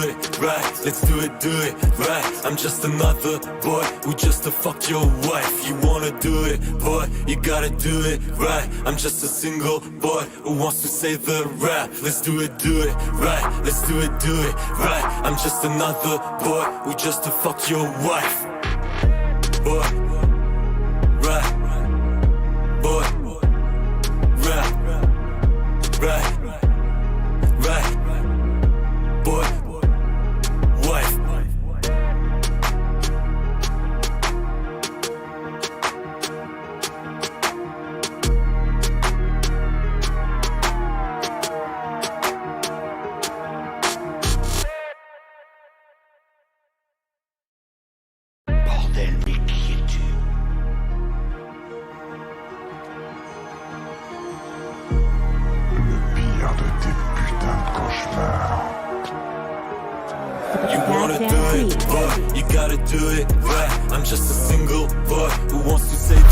it right. Let's do it right. I'm just another boy who just to fuck your wife. You wanna do it, boy, you gotta do it right. I'm just a single boy who wants to say the rap. Let's do it right. Let's do it right. I'm just another boy who just to fuck your wife. Boy, right. Boy, right. Right. Right. Boy, wife. Bordel, mais qui es-tu? Le pire de tes putains de cauchemars. You wanna do it, boy, you gotta do it right. I'm just a single boy who wants to say the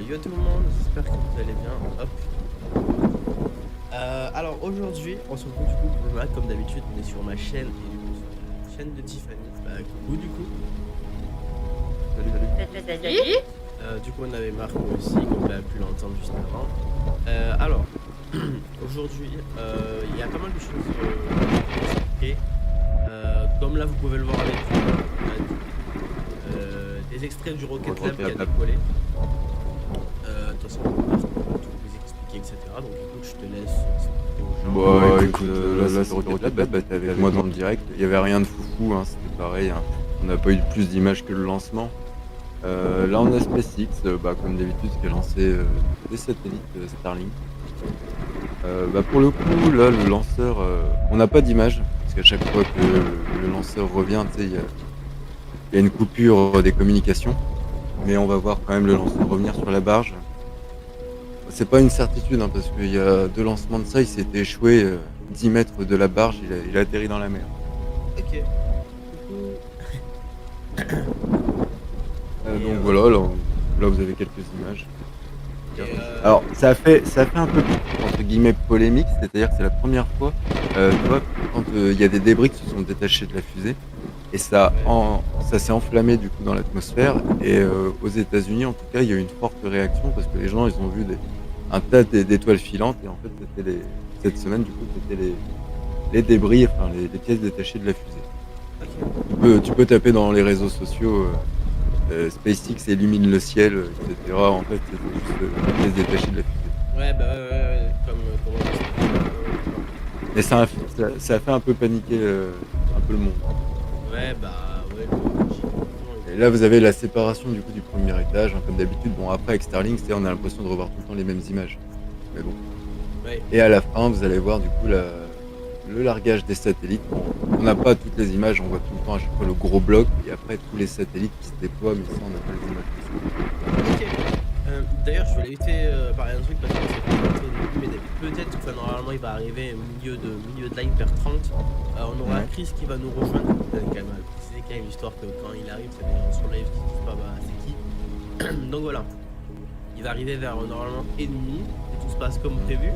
Yo tout le monde, j'espère que vous allez bien. Hop. Alors aujourd'hui, on se retrouve du coup pour le match comme d'habitude. On est sur ma chaîne et du coup sur la chaîne de Tiffany. Coucou du coup. Salut. Du coup on avait Marco aussi, comme vous l'avez pu l'entendre juste avant. Alors, aujourd'hui, il y a pas mal de choses à expliquer. Comme là vous pouvez le voir avec des extraits du Rocket Lab qui a décollé. De toute façon, Marco va tout vous expliquer, etc. Donc écoute, je te laisse expliquer aux gens. Bah écoute, là c'est Rocket Lab, t'es avec moi dans le direct, il y avait rien de foufou, hein, c'était pareil, hein. On n'a pas eu plus d'images que le lancement. Là on a SpaceX, comme d'habitude, qui a lancé des satellites Starlink. Pour le coup, là le lanceur, on n'a pas d'image, parce qu'à chaque fois que le lanceur revient, tu sais, il y a une coupure des communications. Mais on va voir quand même le lanceur revenir sur la barge. C'est pas une certitude, hein, parce qu'il y a 2 lancements de ça, il s'était échoué 10 mètres de la barge, il a atterri dans la mer. Ok. Donc voilà, là vous avez quelques images. Alors ça a fait un peu entre guillemets polémique, c'est-à-dire que c'est la première fois, tu vois, quand il y a des débris qui se sont détachés de la fusée, et ça s'est enflammé du coup dans l'atmosphère, et aux États-Unis en tout cas il y a eu une forte réaction parce que les gens ils ont vu un tas d'étoiles filantes, et en fait c'était cette semaine du coup c'était les débris, enfin les pièces détachées de la fusée. Tu peux taper dans les réseaux sociaux SpaceX illumine le ciel, etc. En fait c'était juste les pièces détachées de la fusée. Ouais, comme Mais ça a fait un peu paniquer un peu le monde. ouais. Et là, vous avez la séparation du coup du premier étage, hein, comme d'habitude. Bon, après avec Starlink, on a l'impression de revoir tout le temps les mêmes images. Mais bon. Ouais. Et à la fin, vous allez voir du coup le largage des satellites. Bon, on n'a pas toutes les images, on voit tout le temps à chaque fois le gros bloc, et après tous les satellites qui se déploient, mais ça, on n'a pas les images. Ok. D'ailleurs, je voulais éviter parler d'un truc parce que c'est pas au début, mais peut-être que normalement il va arriver au milieu de live vers 30. On aura Chris qui va nous rejoindre. Quand même préciser qu'il y a une histoire que quand il arrive, c'est des gens sur live qui disent pas c'est qui. Donc voilà. Il va arriver vers normalement ennemi et tout se passe comme prévu.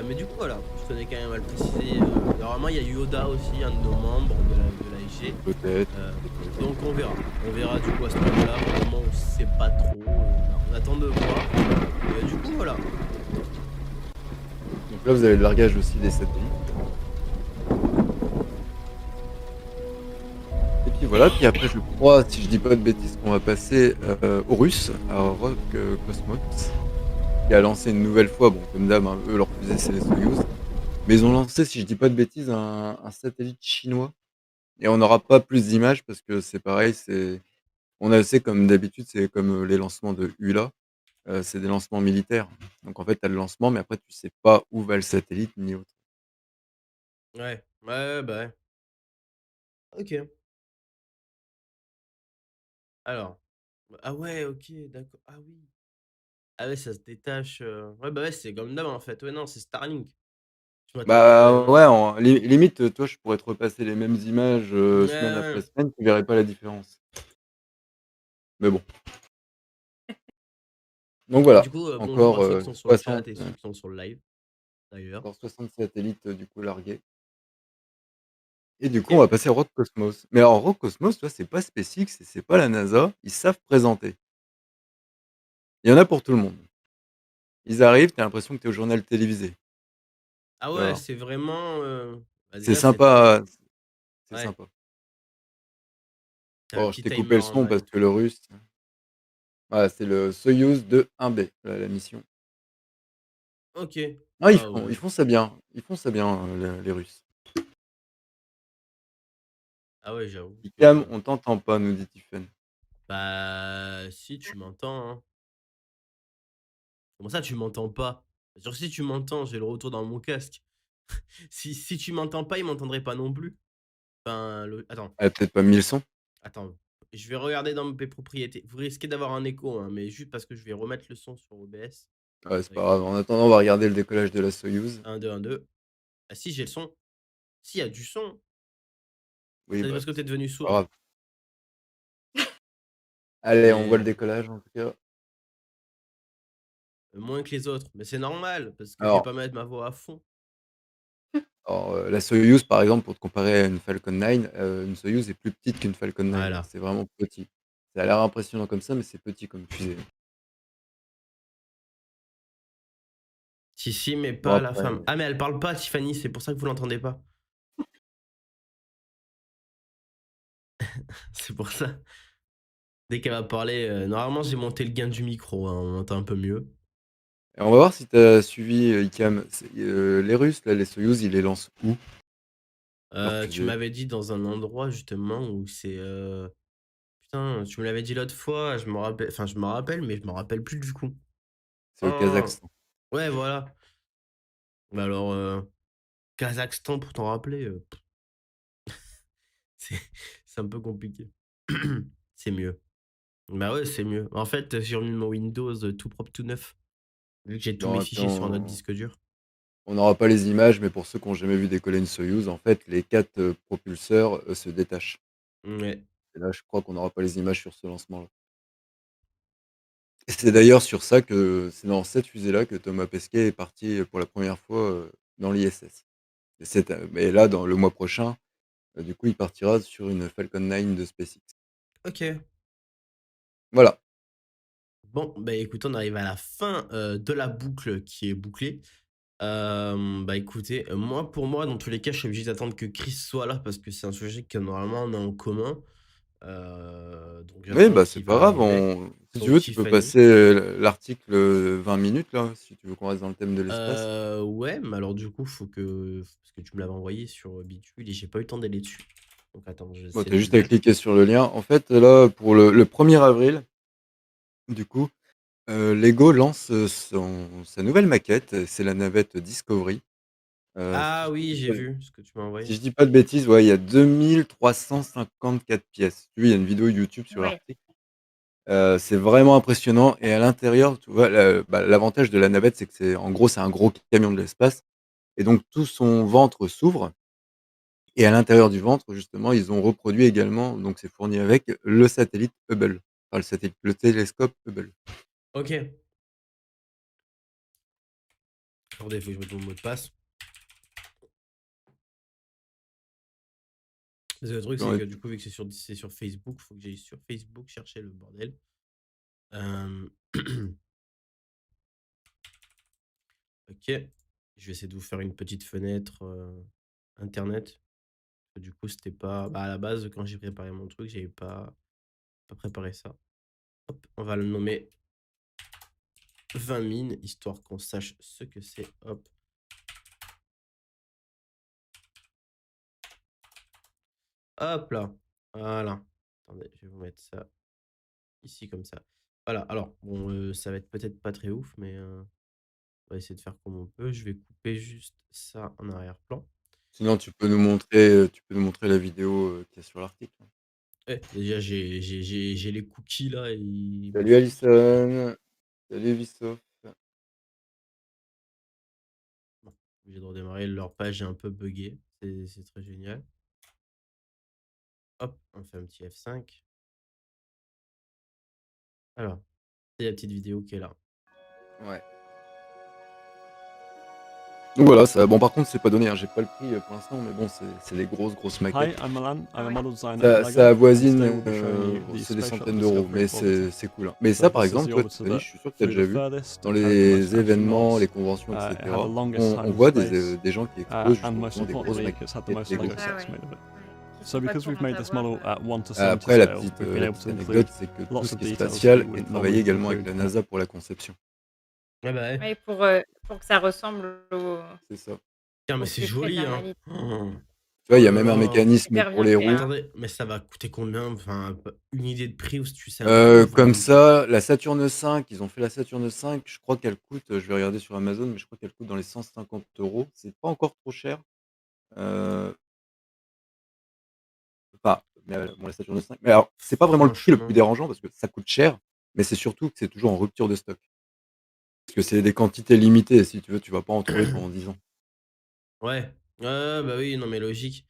Mais du coup voilà, je tenais quand même à le préciser. Normalement il y a Yoda aussi, un de nos membres de l'AIG. Peut-être. Donc on verra du coup à ce moment-là. Pour le moment on sait pas trop. On attend de voir. Du coup voilà. Donc là vous avez le largage aussi des satellites. Et puis voilà, puis après je crois, si je dis pas de bêtises, qu'on va passer aux Russes, à Rock Cosmos, qui a lancé une nouvelle fois, bon comme d'hab, hein, eux leur fusée c'est les Soyuz, mais ils ont lancé, si je dis pas de bêtises, un satellite chinois, et on n'aura pas plus d'images parce que c'est pareil, on a assez comme d'habitude, c'est comme les lancements de ULA, c'est des lancements militaires, donc en fait tu as le lancement, mais après tu sais pas où va le satellite ni autre. Ouais. Ouais. Ok. Alors. Ah ouais, ok, d'accord. Ah oui. Ah ouais, ça se détache. Ouais, c'est comme d'hab en fait. Ouais, non, c'est Starlink. Je Bah, m'attendais. ouais, limite, toi, je pourrais te repasser les mêmes images, semaine après Ouais. semaine, tu verrais pas la différence. Mais bon. Donc voilà, Du coup, bonjour encore, à ceux qui sont sur le 60, chat et ceux qui sont sur le live. d'ailleurs. Encore 60 satellites, du coup, largués. Et du coup, on OK. va passer à Roscosmos. Mais alors Roscosmos, tu vois, c'est pas SpaceX et c'est pas la NASA, ils savent présenter. Il y en a pour tout le monde. Ils arrivent, tu as l'impression que tu es au journal télévisé, Ah tu ouais, vois? c'est vraiment, bah, C'est déjà cette sympa, c'est ouais, sympa. tu un Bon, je petit t'ai coupé timer le en son bas parce et que tout. le russe, voilà, c'est le Soyouz 2-1B, la mission. OK. Ah, Ah ils ouais. font ça bien, ils font ça bien, les Russes. Ah ouais, j'avoue «Icam, que on t'entend pas», nous dit Tiffen. bah, si tu m'entends, hein. Comment ça tu m'entends pas? Genre si tu m'entends, j'ai le retour dans mon casque. Si tu m'entends pas, il m'entendrait pas non plus. Enfin, le attends, Elle a peut-être pas mis le son? attends, je vais regarder dans mes propriétés. Vous risquez d'avoir un écho, hein, mais juste parce que je vais remettre le son sur OBS. Ouais, c'est pas grave. En Régler attendant, on va regarder le décollage de la Soyouz. 1, 2, 1, 2. Ah si, j'ai le son. Si, il y a du son. Oui, C'est bah, parce que tu es devenu c'est pas sourd. grave. Allez, on voit le Mais décollage, en tout cas. moins que les autres. Mais c'est normal, parce que je vais Alors pas mettre ma voix à fond. la Soyouz, par exemple, pour te comparer à une Falcon 9, une Soyouz est plus petite qu'une Falcon 9, hein. Voilà. C'est vraiment petit. Ça a l'air impressionnant comme ça, mais c'est petit comme fusée. Si, si, mais Bon pas la après, femme. Ah, mais elle parle pas, Tiffany, c'est pour ça que vous l'entendez pas. C'est pour ça. Dès qu'elle va parler, normalement, j'ai monté le gain du micro, hein, on entend un peu mieux. et on va voir si tu as suivi, Icam. Les Russes, là, les Soyouz, ils les lancent où, leurs Tu fusées? m'avais dit dans un endroit justement où c'est, putain, tu me l'avais dit l'autre fois, je me rappelle, mais je me rappelle plus du coup. C'est au Oh! Kazakhstan. Ouais, voilà. Bah alors, Kazakhstan pour t'en rappeler, c'est c'est un peu compliqué. C'est mieux. Bah ouais, c'est mieux. En fait, j'ai remis mon Windows, tout propre, tout neuf, vu que j'ai tous mes Bon et puis fichiers sur un autre disque dur. on n'aura pas les images, mais pour ceux qui ont jamais vu décoller une Soyouz, en fait, les 4 propulseurs, se détachent. Ouais. Et là, je crois qu'on n'aura pas les images sur ce lancement-là. Et c'est d'ailleurs sur ça que c'est dans cette fusée-là que Thomas Pesquet est parti, pour la première fois, dans l'ISS. Et mais là, dans le mois prochain, du coup, il partira sur une Falcon 9 de SpaceX. OK. Voilà. Bon, bah, écoute, on arrive à la fin, de la boucle qui est bouclée. Bah, écoutez, moi, pour moi, dans tous les cas, je suis obligé d'attendre que Chris soit là parce que c'est un sujet que normalement on a en commun. Donc Oui, j'attends bah, c'est qu'il pas va grave, arriver. si tu Donc veux, tu peux Tiffany. passer, l'article, 20 minutes là, si tu veux qu'on reste dans le thème de l'espace. Ouais, mais alors du coup, parce que tu me l'avais envoyé sur, Bitul et j'ai pas eu le temps d'aller dessus. Donc attends, je vais Bon, essayer tu as de le juste à lire. cliquer sur le lien. En fait, là, pour le 1er avril, du coup, Lego lance, sa nouvelle maquette, c'est la navette Discovery. Si Ah je oui, dis j'ai pas vu ce que tu m'as si envoyé. je dis pas de bêtises, ouais, il y a 2 354 pièces. Si tu veux, il y a une vidéo YouTube sur Ouais. l'article. C'est vraiment impressionnant et à l'intérieur, tu vois, l'avantage de la navette, c'est que en gros, c'est un gros camion de l'espace et donc tout son ventre s'ouvre et à l'intérieur du ventre, justement, ils ont reproduit également, donc c'est fourni avec le satellite Hubble, enfin le télescope Hubble. OK. Attendez, il faut que je mette mon mot de passe. Parce que le truc, c'est que du coup, vu que c'est sur Facebook, faut que j'aille sur Facebook chercher le bordel. Hem, OK. Je vais essayer de vous faire une petite fenêtre, internet. Du coup, c'était pas bah, à la base, quand j'ai préparé mon truc, j'avais pas préparé ça. Hop, on va le nommer 20 mines, histoire qu'on sache ce que c'est. Hop, hop là. Voilà. Attendez, je vais vous mettre ça ici comme ça. Voilà, alors bon, ça va être peut-être pas très ouf, mais on va essayer de faire comme on peut. Je vais couper juste ça en arrière-plan. Sinon, tu peux nous montrer la vidéo, qu'il y a sur l'article. Ouais, déjà j'ai les cookies là, ils me Salut font chier. Alison, salut Vissov. Bon, obligé de redémarrer, leur page est un peu buggée, c'est très génial. Hop, on fait un petit F5. Alors, c'est la petite vidéo qui est là. Ouais. Donc voilà, ça bon par contre c'est pas donné, hein, j'ai pas le prix, pour l'instant, mais bon c'est des grosses Hi, maquettes. I'm Milan. I'm Ah a ouais. model designer at Ça LEGO, and today avoisine, we'll be showing you the c'est des Space Shuttle centaines d'euros, Discovery mais of Orbiter. c'est cool, hein. Mais So ça par this is exemple, the tu vois, orbiter Tiffany, that je suis sûr que tu as flew déjà the vu, furthest dans and carried the most les événements, les astronauts. conventions et It had cetera, the longest on time in voit space, des gens qui exposent and most justement des grosses importantly, Oui. it's had the maquettes most Lego. Lego Ah sets ouais. made of it. Ouais. Qui So sont pas because we've courantes made à this voir. model at 1 to 70 Après scale, we've been la able to petite include anecdote, c'est que tout lots ce of qui est details spatial you est wouldn't travaillé normally également avec include. la NASA pour la conception. Ah bah ouais. Ouais, pour que ça ressemble C'est ça. Tiens, mais au c'est plus près de joli, la hein. réalité. Oh, Tu vois, oh il y a là même un là. mécanisme Super pour bien les fait, roues. hein. Attendez, mais ça va coûter combien? Enfin, une idée de prix ou si tu sais un peu, Comme enfin. ça, la Saturne 5, ils ont fait la Saturne 5, je crois qu'elle coûte, je vais regarder sur Amazon, mais je crois qu'elle coûte dans les 150 €. C'est pas encore trop cher. Heu, enfin, mais, bon, la Saturne 5, mais alors, c'est pas vraiment le prix le plus Franchement. dérangeant parce que ça coûte cher, mais c'est surtout que c'est toujours en rupture de stock. Parce que c'est des quantités limitées, si tu veux, tu vas pas en trouver pendant 10 ans. Ouais. Bah oui, non mais logique.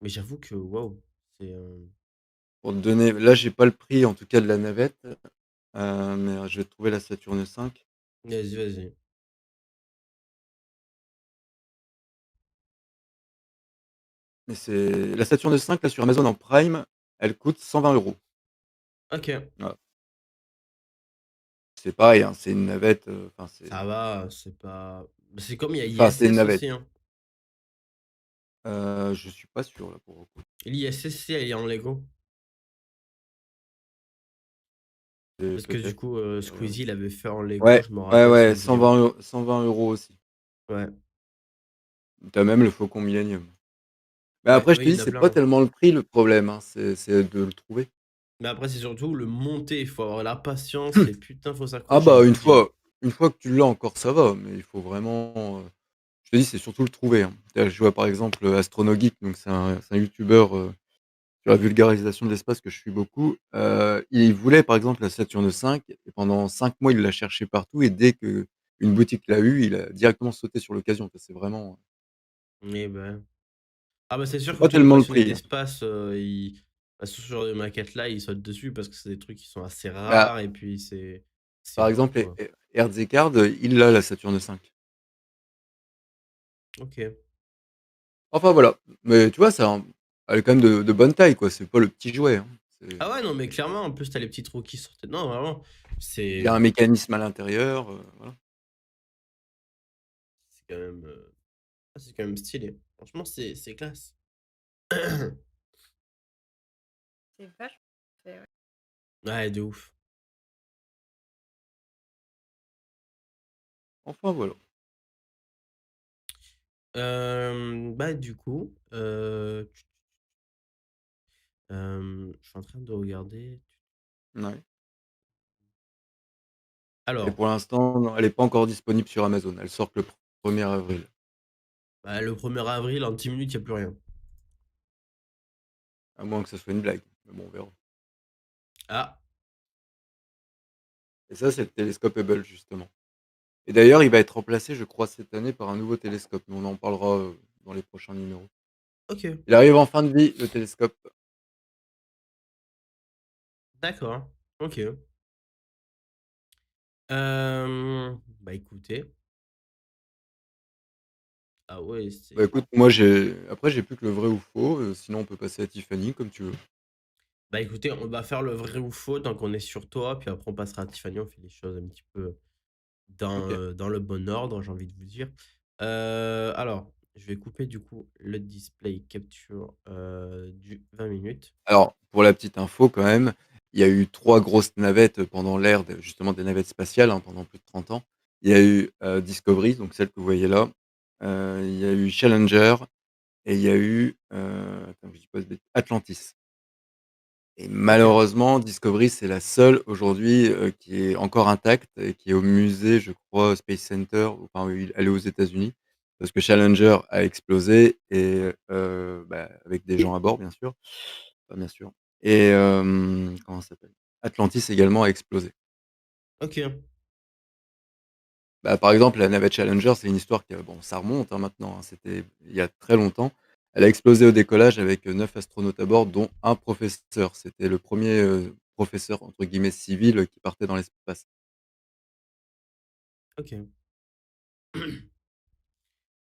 Mais j'avoue que waouh, c'est, Pour te donner là, j'ai pas le prix en tout cas de la navette, mais je vais te trouver la Saturne 5. vas-y, vas-y. Mais c'est la Saturne 5 là sur Amazon en Prime, elle coûte 120 €. OK, Voilà. C'est pareil, hein, c'est une navette, ça va, c'est pas c'est comme il y a c'est une ISS navette. aussi, hein. Je suis pas sûr là pour le coup. L'ISS, elle est en Lego. C'est Parce que du peut-être, coup, Squeezie l'avait fait en Lego, ouais, je me ouais, rappelle sur ouais, une vidéo. 120 € aussi. Ouais. Tu as même le Faucon Millenium. Mais Ouais, après, je oui, te il dis, y en a c'est plein, pas hein. tellement le prix le problème, hein, c'est de le trouver. Mais après, c'est surtout le monter, il faut avoir la patience et putain, faut Ah s'accrocher, bah, je vous le dis, hein. une fois que tu l'as encore, ça va, mais il faut vraiment, je te dis, c'est surtout le trouver, hein. Je vois par exemple, Astrono Geek, donc c'est un youtubeur, sur la vulgarisation de l'espace que je suis beaucoup. Il voulait par exemple la Saturne 5 et pendant 5 mois, il l'a cherché partout et dès qu'une boutique l'a eu, il a directement sauté sur l'occasion. C'est vraiment, Eh ben. Ah bah, c'est sûr c'est que pas tous les tellement le passionnés prix, hein. d'espace, ils bah, sur ce genre de maquettes-là, ils sautent dessus parce que c'est des trucs qui sont assez Bah, rares et puis c'est par beau, exemple, quoi. Herzekard, il a la Saturne 5. OK. Enfin voilà, mais tu vois, elle est quand même de bonne taille, quoi. C'est pas le petit jouet, hein. Ah ouais, non, mais clairement, en plus, t'as les petits trous qui sortent non, vraiment, Il y a c'est un mécanisme à l'intérieur, voilà. c'est quand même, c'est quand même stylé. Franchement, c'est classe. C'est vachement fait, ouais. Ouais, de ouf. Enfin voilà. Bah, du coup, je suis en train de regarder. Ouais, et Alors, pour l'instant, non, elle est pas encore disponible sur Amazon. Elle sort que le 1er avril, bah, le 1er avril, en 10 minutes, il y a plus rien. à moins que ce soit une blague, mais bon, on verra. Ah, Et ça, c'est le télescope Hubble, justement. Et d'ailleurs, il va être remplacé, je crois, cette année par un nouveau télescope, mais on en parlera dans les prochains numéros. OK, Il arrive en fin de vie, le télescope. d'accord, OK. Bah, écoutez, ah ouais, Bah c'est écoute, après, j'ai plus que le vrai ou faux, sinon on peut passer à Tiffany, comme tu veux. bah, écoutez, on va faire le vrai ou faux tant qu'on est sur toi, puis après on passera à Tiffany, on fait les choses un petit peu Ok. dans le bon ordre, j'ai envie de vous dire. Alors, je vais couper du coup le display capture, du 20 minutes. Alors, pour la petite info, quand même, il y a eu trois grosses navettes pendant l'ère justement des navettes spatiales, hein, pendant plus de 30 ans. Il y a eu Discovery, donc celle que vous voyez là. Il y a eu Challenger et il y a eu attends, que je dis pas de Atlantis. Et OK, malheureusement, Discovery, c'est la seule aujourd'hui, qui est encore intacte et qui est au musée, je crois, Space Center, enfin, oui, elle est aux États-Unis. Parce que Challenger a explosé et bah, avec des gens à bord, bien sûr. Enfin, bien sûr. Et comment ça s'appelle? Atlantis également a explosé. OK, Bah, par exemple, la navette Challenger, c'est une histoire que bon, ça remonte, hein, maintenant, hein, c'était il y a très longtemps. Elle a explosé au décollage avec, 9 astronautes à bord, dont un professeur. C'était le premier «professeur» entre guillemets «civil» qui partait dans l'espace. OK.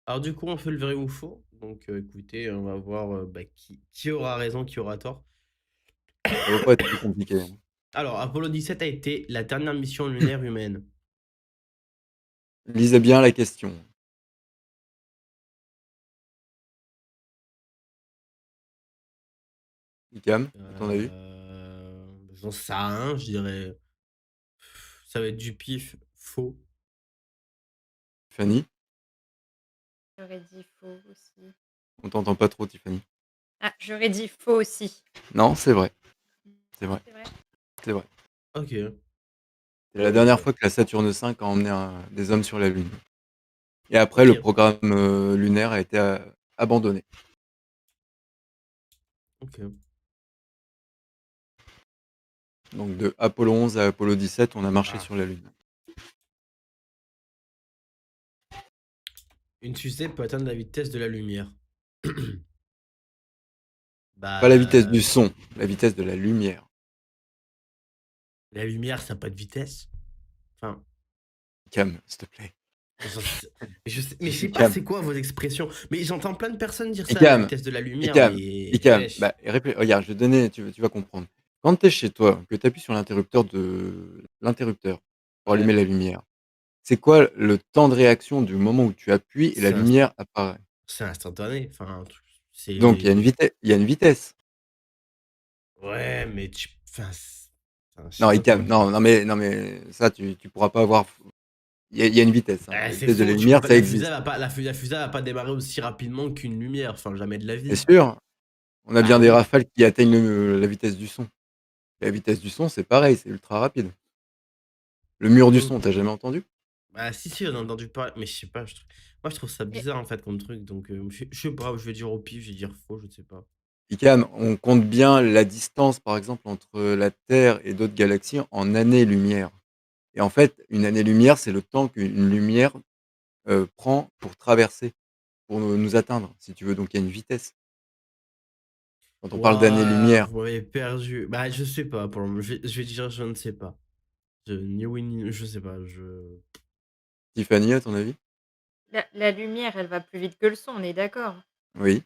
Alors du coup, on fait le vrai ou faux. Donc écoutez, on va voir qui aura raison, qui aura tort. Ça va pas être plus compliqué, hein. Alors, Apollo 17 a été la dernière mission lunaire humaine. Lisez bien la question. Icam, à ton avis? J'en sais rien, je dirais. Ça va être du pif, faux. Tiffany? J'aurais dit faux aussi. On t'entend pas trop, Tiffany. Ah, j'aurais dit faux aussi. Non, c'est vrai. C'est vrai. C'est vrai? C'est vrai. Ok. C'est la dernière fois que la Saturne V a emmené des hommes sur la Lune. Et après, le Ok. programme lunaire a été abandonné. Ok. Donc de Apollo 11 à Apollo 17, on a marché Ah. sur la Lune. Une fusée peut atteindre la vitesse de la lumière. Pas la vitesse du Bah, son, la vitesse de la lumière. la lumière, ça n'a pas de vitesse. Enfin, Cam, s'il te plaît. mais je sais pas Icam, c'est quoi vos expressions. Mais j'entends plein de personnes dire ça, la Icam, vitesse de la lumière, Icam, mais Icam. wesh. Bah, regarde, je vais te donner, tu vas comprendre. Quand tu es chez toi, que tu appuies sur l'interrupteur pour Ouais, allumer la lumière, c'est quoi le temps de réaction du moment où tu appuies et la c'est lumière apparaît? c'est instantané. Enfin, un truc- Donc c'est. il y a une vitesse. Ouais, mais tu. Enfin, je sais Non, pas comment Icam, dire. non, mais ça, tu pourras pas avoir. Il y a une vitesse, hein. La C'est vitesse de la faux, tu peux lumière, pas, ça la fusée existe. va pas, la fusée va pas démarrer aussi rapidement qu'une lumière, enfin jamais de la C'est vie. sûr, on a Bah bien des oui. rafales qui atteignent la vitesse du son. La vitesse du son, c'est pareil, c'est ultra rapide. Le mur du Hmm. son, t'as jamais entendu? Bah si, j'en ai entendu parler, mais je sais pas, moi je trouve ça Et bizarre en fait comme truc, donc je sais pas, je vais dire au pif, je vais dire faux, je sais pas. Icam, on compte bien la distance, par exemple, entre la Terre et d'autres galaxies en années-lumière. Et en fait, une année-lumière, c'est le temps qu'une lumière prend pour traverser, pour nous atteindre, si tu veux. Donc il y a une vitesse. Quand on parle Ouah, d'année-lumière, vous m'avez perdu. Bah je sais pas, pour le moment, je vais dire je ne sais pas. Ni oui, ni je sais pas, Tiffany, à ton avis? la lumière, elle va plus vite que le son, on est d'accord? Oui.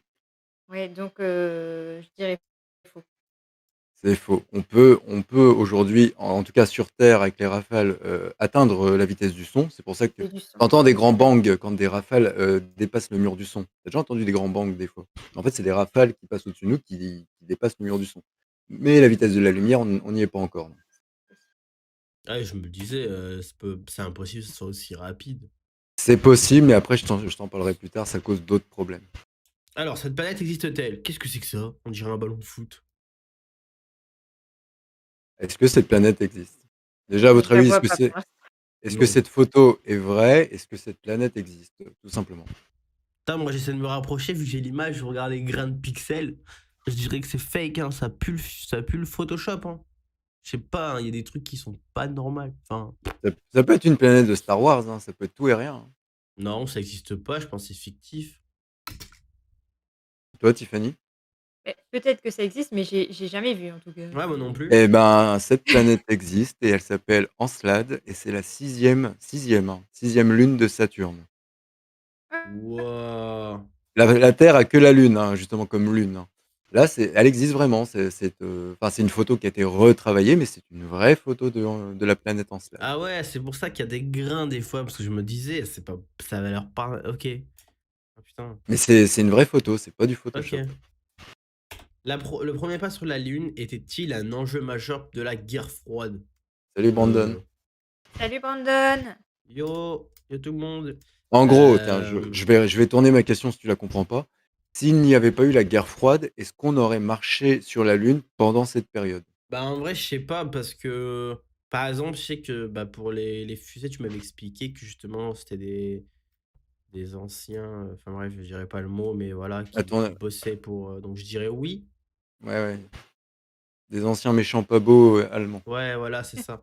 Ouais, donc je dirais faux. C'est faux. On peut aujourd'hui, en tout cas sur Terre avec les rafales, atteindre, la vitesse du son. C'est pour ça que Et du son. tu entends des grands bangs quand des rafales, dépassent le mur du son. Tu as déjà entendu des grands bangs des fois? En fait, c'est des rafales qui passent au-dessus de nous qui dépassent le mur du son. Mais la vitesse de la lumière, on n'y est pas encore, non. Ah, je me disais, c'est impossible que ce soit aussi rapide. C'est possible, mais après je t'en parlerai plus tard, ça cause d'autres problèmes. Alors, cette planète existe-t-elle? Qu'est-ce que c'est que ça? On dirait un ballon de foot. Est-ce que cette planète existe? Déjà, à Je votre la avis, vois pas pour l'instant. est-ce que Non. cette photo est vraie? Est-ce que cette planète existe? Tout simplement. Putain, moi j'essaie de me rapprocher, vu que j'ai l'image, je regarde les grains de pixels. Je dirais que c'est fake, hein, ça pue le Photoshop, hein. Je sais pas, hein, il y a des trucs qui sont pas normaux. Enfin, Ça peut être une planète de Star Wars, hein, ça peut être tout et rien, hein. non, ça existe pas, je pense que c'est fictif. Toi, Tiffany? Mais peut-être que ça existe, mais j'ai jamais vu en tout cas. Ouais, moi non plus. Eh ben, cette planète existe et elle s'appelle Encelade et c'est la sixième lune de Saturne. Wouah. La Terre a que la Lune, hein, justement comme lune, hein. Là, elle existe vraiment. Enfin, c'est une photo qui a été retravaillée, mais c'est une vraie photo de la planète Encelade. Ah ouais, c'est pour ça qu'il y a des grains des fois, parce que je me disais, c'est pas, ça va leur parler. Ok. Ah putain. Mais c'est une vraie photo, c'est pas du Ok. Photoshop. Le premier pas sur la Lune était-il un enjeu majeur de la guerre froide? Salut Brandon. Euh, Salut Brandon! yo tout le monde. En gros, tiens, Euh, je vais tourner ma question si tu la comprends pas. S'il n'y avait pas eu la guerre froide, est-ce qu'on aurait marché sur la Lune pendant cette période? Bah en vrai, je sais pas, parce que par exemple, je sais que bah, pour les fusées, tu m'avais expliqué que justement c'était des anciens, enfin bref, je dirais pas le mot, mais voilà, qui Attends, bossaient pour. Donc je dirais oui. ouais, ouais. Des anciens méchants pas beaux allemands. Ouais, voilà, c'est ça.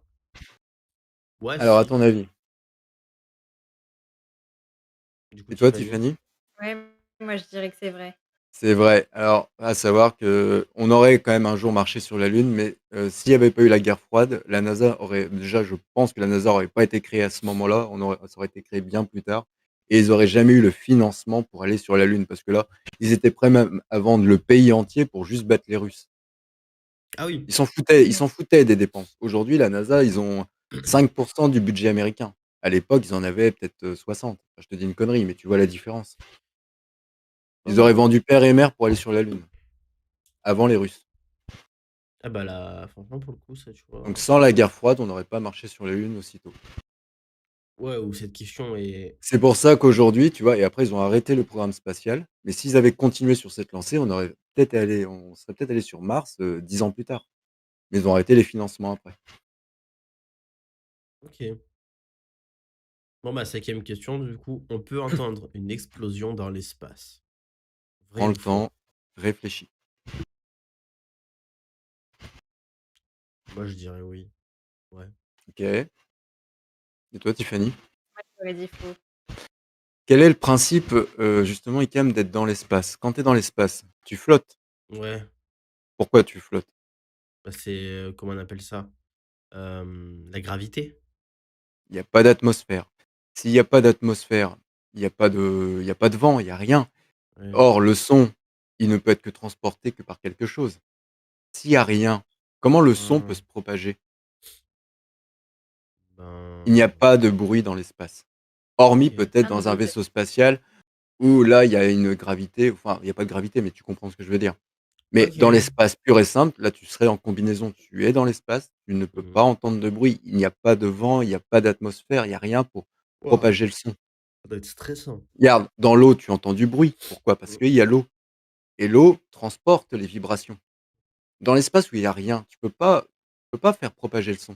Ouais, Alors, à si. ton avis? Du coup, Et toi, Tiffany. Tiffany? Ouais, moi je dirais que c'est vrai. C'est vrai. Alors, à savoir que on aurait quand même un jour marché sur la Lune, mais s'il n'y avait pas eu la guerre froide, la NASA aurait déjà, je pense que la NASA aurait pas été créée à ce moment-là. Ça aurait été créé bien plus tard. et ils auraient jamais eu le financement pour aller sur la Lune, parce que là, ils étaient prêts même à vendre le pays entier pour juste battre les Russes. Ah oui. Ils s'en foutaient des dépenses. Aujourd'hui, la NASA, ils ont 5% du budget américain. À l'époque, ils en avaient peut-être 60. Enfin, je te dis une connerie, mais tu vois la différence. Ils auraient vendu père et mère pour aller sur la Lune, avant les Russes. Ah bah là, franchement, pour le coup, ça, tu vois. Donc sans la guerre froide, on n'aurait pas marché sur la Lune aussitôt. Ouais, ou cette question est. C'est pour ça qu'aujourd'hui, tu vois, et après ils ont arrêté le programme spatial, mais s'ils avaient continué sur cette lancée, on serait peut-être allé sur Mars 10 ans plus tard. Mais ils ont arrêté les financements après. Ok. Bon, bah, cinquième question, du coup, on peut entendre une explosion dans l'espace. Vrai Prends ou le faux? temps, réfléchis. Moi, je dirais oui. Ouais. Ok. Et toi, Tiffany? Moi, j'aurais dit faux. Quel est le principe, justement, Icam, d'être dans l'espace? Quand tu es dans l'espace, tu flottes. Ouais. Pourquoi tu flottes? Bah, c'est, comment on appelle ça? La gravité. Il n'y a pas d'atmosphère. S'il n'y a pas d'atmosphère, il y a pas de vent, il y a rien. Ouais. Or, le son, il ne peut être que transporté que par quelque chose. S'il y a rien, comment le son peut Hein, se propager? Il n'y a ben. pas de bruit dans l'espace. Hormis Ok. peut-être Ah non, dans un déjà. vaisseau spatial où là, il y a une gravité, enfin, il n'y a pas de gravité, mais tu comprends ce que je veux dire. Mais dans Ok. l'espace pur et simple, là, tu serais en combinaison. Tu es dans l'espace, tu ne peux Mhm. pas entendre de bruit. Il n'y a pas de vent, il n'y a pas d'atmosphère, il n'y a rien pour Waouh, propager le son. ça doit être stressant. Regarde, dans l'eau, tu entends du bruit. Pourquoi? Parce Mm. qu'il y a l'eau. Et l'eau transporte les vibrations. Dans l'espace où il y a rien, tu peux pas faire propager le son.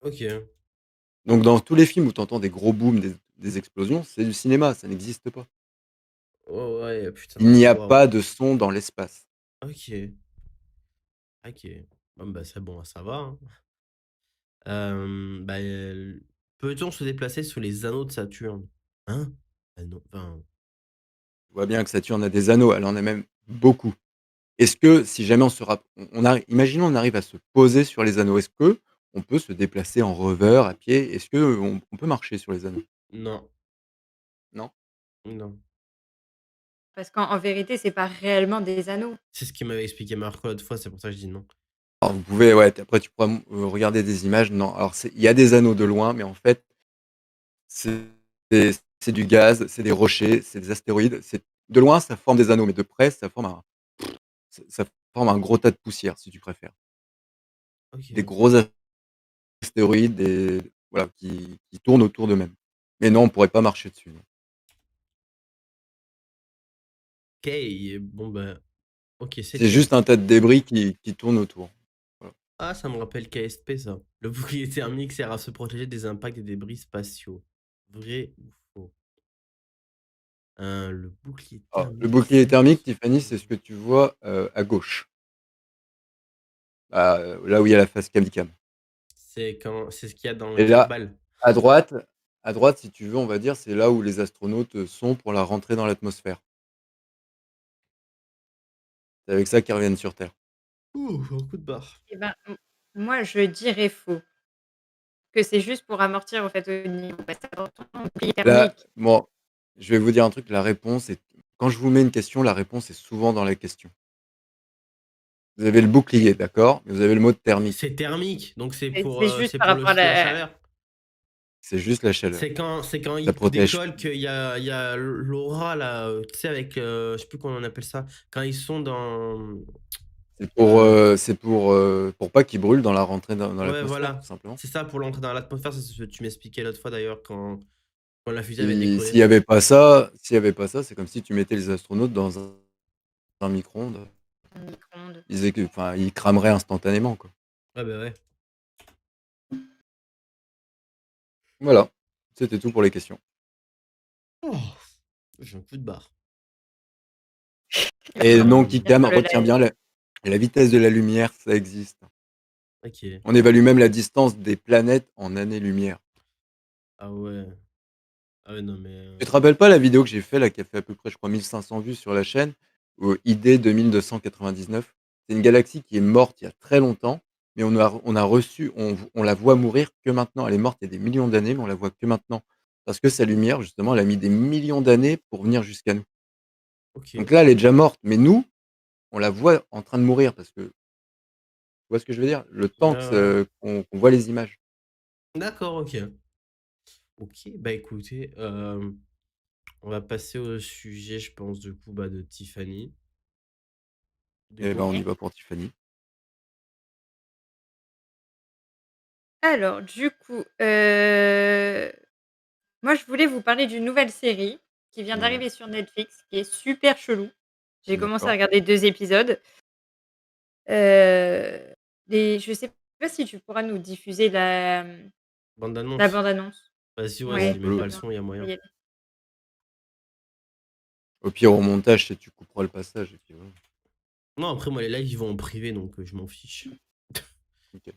Ok. Donc dans tous les films où tu entends des gros booms, des explosions, c'est du cinéma, ça n'existe pas. Oh, ouais, Il n'y putain, a waouh. pas de son dans l'espace. Ok. Ok. Bon, bah, c'est bon, ça va, hein. Bah, peut-on se déplacer sous les anneaux de Saturne? Hein? Ah non, enfin, Tu vois bien que Saturne a des anneaux, elle en a même beaucoup. Est-ce que si jamais on se imaginons on arrive à se poser sur les anneaux, est-ce que on peut se déplacer en rover, à pied? Est-ce que on peut marcher sur les anneaux? non, Non? non. Parce qu'en vérité, c'est pas réellement des anneaux. C'est ce qu'il m'avait expliqué Marco l'autre fois, c'est pour ça que je dis non. Alors vous pouvez, ouais, après tu pourras regarder des images. Non, alors il y a des anneaux de loin, mais en fait, c'est c'est du gaz, c'est des rochers, c'est des astéroïdes. De loin, ça forme des anneaux, mais de près, ça forme un gros tas de poussière, si tu préfères. Des Ok. gros astéroïdes, voilà, qui tournent autour d'eux-mêmes. Mais non, on pourrait pas marcher dessus. Non. Ok, bon, bah, ok, C'est septième juste un tas de question. débris qui tournent autour. Voilà. Ah, ça me rappelle KSP, ça. Le bouclier thermique sert à se protéger des impacts des débris spatiaux. Vrai ou faux? Le bouclier Alors, le thermique bouclier sert à thermique, se Tiffany, c'est ce que protéger. tu vois à gauche, là où il y a la face cam. C'est ce qu'il y a dans le Et là, pare-balles. à droite, à droite, si tu veux, on va dire, c'est là où les astronautes sont pour la rentrée dans l'atmosphère. C'est avec ça qu'ils reviennent sur Terre. Ouh, un coup de barre. Eh ben, moi, je dirais faux. Que c'est juste pour amortir, au fait, au niveau passage ton bouclier Là, thermique. bon, je vais vous dire un truc, la réponse est quand je vous mets une question, la réponse est souvent dans la question. Vous avez le bouclier, d'accord, mais vous avez le mot thermique. C'est thermique, donc C'est juste c'est par pour rapport à la la chaleur. C'est juste la chaleur. C'est quand Ça il protège. décolle qu'il y a l'aura là, tu sais avec, je sais plus comment on appelle ça, quand ils sont dans, C'est pour pas qu'ils brûlent dans la rentrée dans ouais l'atmosphère, tout voilà, simplement. c'est ça pour l'entrée dans l'atmosphère, c'est ce que tu m'expliquais l'autre fois d'ailleurs quand la fusée avait Et décollé. s'il y avait pas ça, c'est comme si tu mettais les astronautes dans un micro-ondes. un micro-ondes. Ils crameraient instantanément, quoi. Ouais, bah, ouais. Voilà, c'était tout pour les questions. Oh, j'ai un coup de barre. Et donc, Bien Icam, pour le retiens live. bien la vitesse de la lumière, ça existe. OK. On évalue même la distance des planètes en années-lumière. Ah ouais. Ah ouais, non mais, Tu te rappelles pas la vidéo que j'ai fait là, qui a fait à peu près, je crois, 1500 vues sur la chaîne, ID 2299? C'est une galaxie qui est morte il y a très longtemps, mais on la voit mourir que maintenant. Elle est morte il y a des millions d'années, mais on la voit que maintenant. parce que sa lumière, justement, elle a mis des millions d'années pour venir jusqu'à nous. Ok. Donc là, elle est déjà morte, mais nous, on la voit en train de mourir parce que, tu vois ce que je veux dire? Le temps que Ouais. qu'on voit les images. D'accord, ok. Ok, bah écoutez, on va passer au sujet, je pense, du coup, bah, de Tiffany. Du Et ben, coup, on y OK. va pour Tiffany. Alors du coup, moi je voulais vous parler d'une nouvelle série qui vient Ouais, d'arriver sur Netflix, qui est super chelou. J'ai commencé à d'accord. regarder 2 épisodes. Heu, je sais pas si tu pourras nous diffuser la bande-annonce. bande annonce? Vas-y, ouais, Bon, on Ouais, s'il met peut, pas c'est le bien, son, il y a on peut moyen. y aller. au pire, au montage, tu couperas le passage et puis voilà. Non, après, moi, les lives, ils vont en privé, donc je m'en fiche. OK.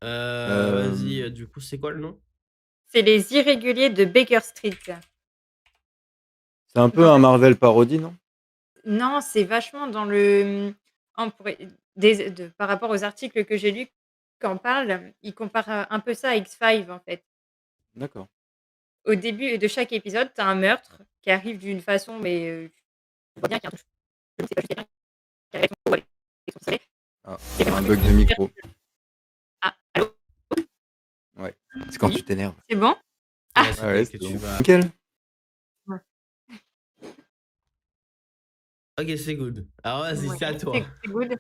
Vas-y, Hem, du coup, c'est quoi le nom? C'est Les Irréguliers de Baker Street. c'est un peu En un fait, Marvel parodie, non? non, c'est vachement dans le, on pourrait par rapport aux articles que j'ai lus qui en parlent, ils comparent, un peu ça à X-Files, en fait. D'accord. Au début de chaque épisode, tu as un meurtre qui arrive d'une façon, mais tu vois bien qu'il y a un truc chelou, c'est pas juste quelqu'un qui arrive avec son couteau, avec son pistolet. Ah, C'est on a vraiment un un truc bug qui de est super. micro. Ah, allô? Ouais. C'est quand tu Oui? t'énerves. C'est bon? Ah! Ouais, Ouais, c'est ouais, dès que c'est tu bon. vas. Nickel. Ouais. Ok, c'est good. Alors, vas-y, Ouais, c'est à toi. c'est good.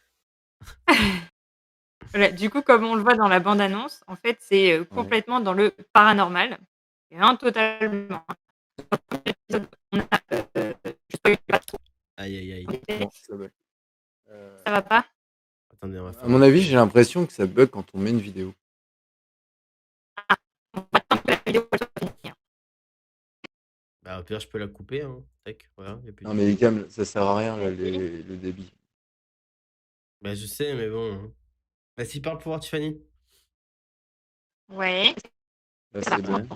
Voilà, du coup, comme on le voit dans la bande annonce, en fait, c'est, Ouais. complètement dans le paranormal. Et hein, totalement. On a, je spoil pas trop, Aïe, aïe, aïe. Non, ça bug. Heu, ça va pas? Attendez, on va à faire mon un avis, truc. j'ai l'impression que ça bug quand on met une vidéo. Ah, on va attendre que la vidéo elle soit finie, hein. Bah, au pire, je peux la couper, hein. Tac, voilà, il a plus de Non, mais vidéo. Cam, ça sert à rien, là, Vas-y. le débit. Bah, je sais, mais bon, hein. Vas-y, parle pour voir Tiffany. Ouais, Là, ça c'est va. bon.